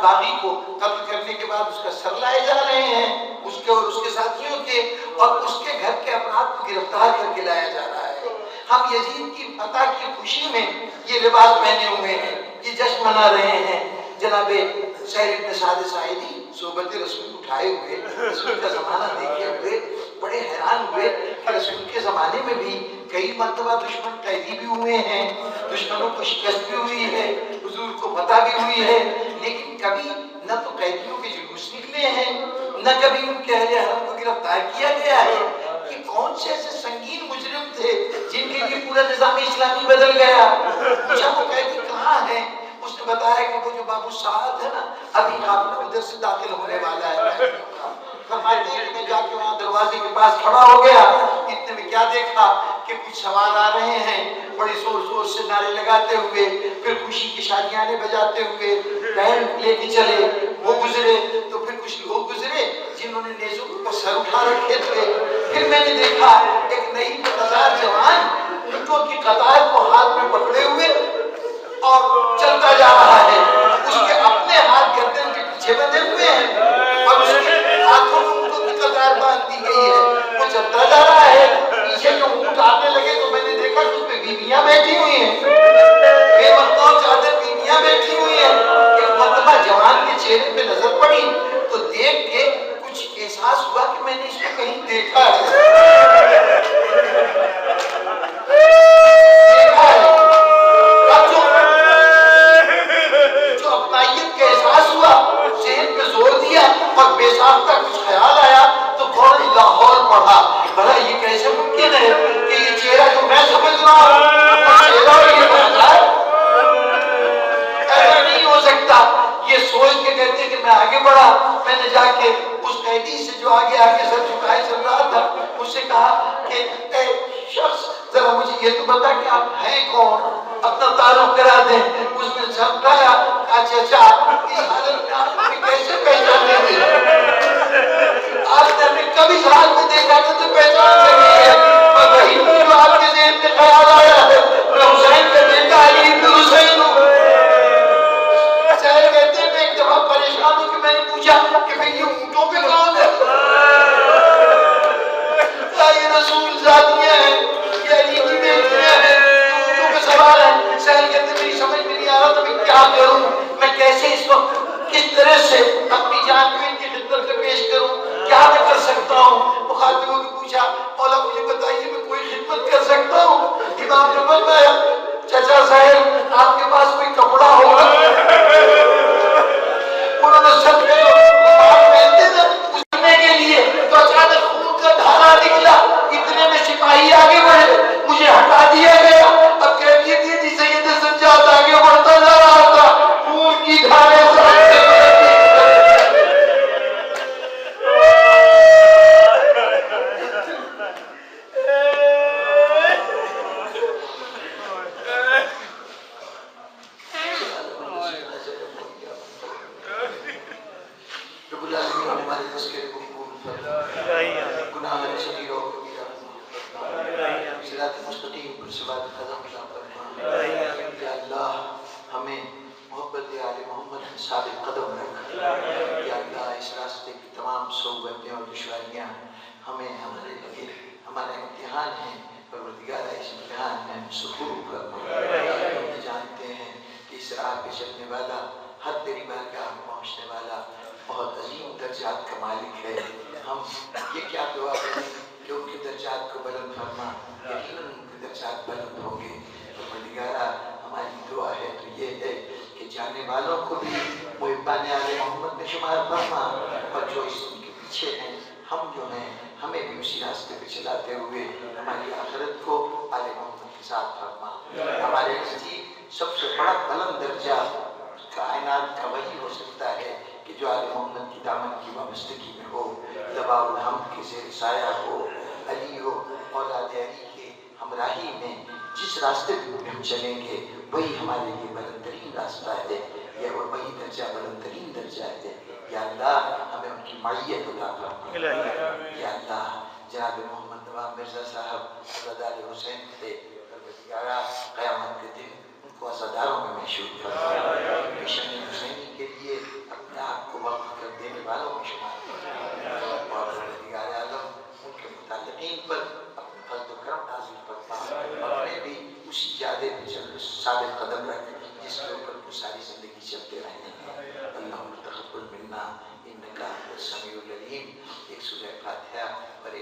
باغی کو قتل کرنے کے بعد اس کا سر لائے جا رہے ہیں، اس کے اور اس کے ساتھیوں کے، اور اس کے گھر کے افراد کو گرفتار کر کے لایا جا رہا ہے۔ ہم یزید کی فتح کی خوشی میں یہ لباس پہنے ہوئے ہیں، یہ جشن منا رہے ہیں۔ جناب سہل بن سعد ساعدی صحبت رسول اٹھائے ہوئے، رسول کا زمانہ دیکھے ہوئے بڑے حیران ہوئے کہ رسول کے زمانے میں بھی کئی مرتبہ دشمن قیدی بھی ہوئے ہیں، دشمنوں کو شکست بھی ہوئی ہے، حضور کو فتح بھی ہوئی ہے، لیکن کبھی نہ تو قیدیوں کے جلوس نکلے ہیں، نہ کبھی ان کے اہل حرم کو گرفتار کیا گیا ہے۔ کہ کون سے ایسے سنگین مجرم تھے جن کے لیے پورا نظام اسلامی بدل گیا؟ پوچھا وہ قیدی کہاں ہیں؟ اس نے بتایا کہ وہ جو بابو سعد ہے نا، ابھی قافلہ ادھر سے داخل ہونے والا ہے۔ فرماتے ہیں کہ میں جا کے وہاں دروازے کے پاس کھڑا ہو گیا، اتنے میں کیا دیکھا کہ کچھ سوار آ رہے ہیں بڑی زور زور سے نعرے لگاتے ہوئے، پھر خوشی کی شادیانے بجاتے ہوئے، بینڈ لے کے چلے، وہ گزرے تو پھر کچھ لوگ گزرے جنہوں نے نیزوں پر سر اٹھا رکھے تھے۔ پھر میں نے دیکھا ایک نئی ہزار جوان اونٹوں کی قطار کو ہاتھ میں پکڑے ہوئے اور چلتا جا رہا ہے، اس کے اپنے ہاتھ گردن کے پیچھے بندھے ہوئے ہیں اور اس کے ہاتھوں میں اونٹوں کی قطار باندھ دی گئی ہے، وہ چلتا جا رہا ہے۔ پیچھے جو اونٹ آنے لگے تو میں نے دیکھا کہ اس پہ بیویاں بیٹھی ہوئی ہیں، بے مردوں چادر بیویاں بیٹھی ہوئی ہیں۔ ایک مرتبہ جوان کے چہرے پہ نظر پڑی تو دیکھ کے کچھ احساس ہوا کہ میں نے اس کو کہیں دیکھا ہے، دیکھا ہے۔ اب جو اپنائیت کا احساس ہوا، ذہن پہ زور دیا اور بے ساختہ کچھ خیال آیا تو فوراً لاہور پڑھا، بھلا یہ کیسے ممکن ہے کہ یہ چہرہ جو میں سمجھ رہا ہوں وہ چہرہ اور یہ بن جائے؟ ایسا نہیں ہو سکتا۔ یہ سوچ کے کہتے ہیں کہ میں آگے بڑھا، میں نے جا کے اس قیدی سے جو آگے سر جھکائے چل رہا تھا اس سے کہا کہ اے شخص ذرا مجھے یہ تو بتا کہ آپ ہیں کون، اپنا تعارف کرا دیں۔ اس نے سر اٹھایا، کہا چچا اس حالت میں آپ ہمیں کیسے پہچاننے دیں؟ آپ نے ہمیں کبھی اس حال میں دیکھا کہ تو پہچان سکے ہیں، میں وہی ہوں جو آپ کے ذہن میں خیال آیا ہے، میں حسین کا بیٹا علی بن حسین ہوں۔ سہل کہتے ہیں میں ایک دفعہ پریشان ہوں کہ میں نے پوچھا کہ بھئی یہ اونٹوں پہ کون ہے؟ کہا یہ رسول ذاتیاں ہیں، یہ علی کی بیٹیاں ہیں، یہ اونٹوں پہ سوار ہیں۔ سہل کہتے ہیں میری سمجھ میں نہیں آ رہا تو میں کیا کروں، میں کیسے اس وقت کس طرح سے اپنی جان کو ان کی خدمت میں پیش کروں، کیا میں کر سکتا ہوں؟ مخاطبوں نے پوچھا مولا مجھے بتائیے میں کوئی خدمت کر سکتا ہوں؟ امام نے فرمایا چچا سہل آپ کے پاس کوئی کپڑا ہوگا؟ انہوں نے سب کے رومال پہنتے تھے اٹھنے کے لیے تو اچانک خون کا دھارا نکلا، اتنے میں سپاہی آگے بڑھے، مجھے ہٹا دیا گیا۔ اب کیفیت یہ تھی سید سجاد آگے بڑھتا جا رہا تھا، خون کی دھارے جس راہ پہ چلنے والا، ہر تیری بارگاہ میں پہنچنے والا بہت عظیم درجات کا مالک ہے۔ ہم یہ کیا دعا کریں کہ ان کے درجات کو بلند فرما، یقیناً ان کے درجات بلند ہوں گے۔ پروردگارا ہماری دعا ہے تو یہ ہے کہ جانے والوں کو بھی محبان آل محمد میں شمار فرما، اور جو اس ان کے پیچھے ہیں، ہم جو ہیں ہمیں بھی اسی راستے پہ چلاتے ہوئے ہماری آخرت کو آل محمد کے ساتھ فرما۔ ہمارے نزدیک سب سے بڑا بلند درجہ کائنات کا وہی ہو سکتا ہے کہ جو آل محمد کی دامن کی وابستگی میں ہو، لواء الحمد کے زیر سایہ ہو، علی ہو، اولاد علی کے ہمراہی میں جس راستے پہ ہم چلیں گے وہی ہمارے لیے بلند ترین راستہ ہے، یا وہی درجہ بلند ترین درجہ ہے۔ یا اللہ ہمیں ان کی معیت عطا فرما۔ یا اللہ جناب محمد نواب مرزا صاحب حضرت علی حسین تھے، پروردگارا قیامت کے دن ان کو عزاداروں میں محشور فرما، مشن حسینی کے لیے اپنے آپ کو وقف کر دینے والوں میں شمار فرما، اور پروردگار عالم ان کے متعلقین پر اپنے فضل و کرم نازل فرما، اور انہیں بھی اسی جادے پہ ثابت قدم رکھ جس کے اوپر وہ ساری زندگی چلتے رہے ہیں۔ اللہم تقبل منا انکا انت السمیع العلیم۔ ایک سورہ فاتحہ اور ایک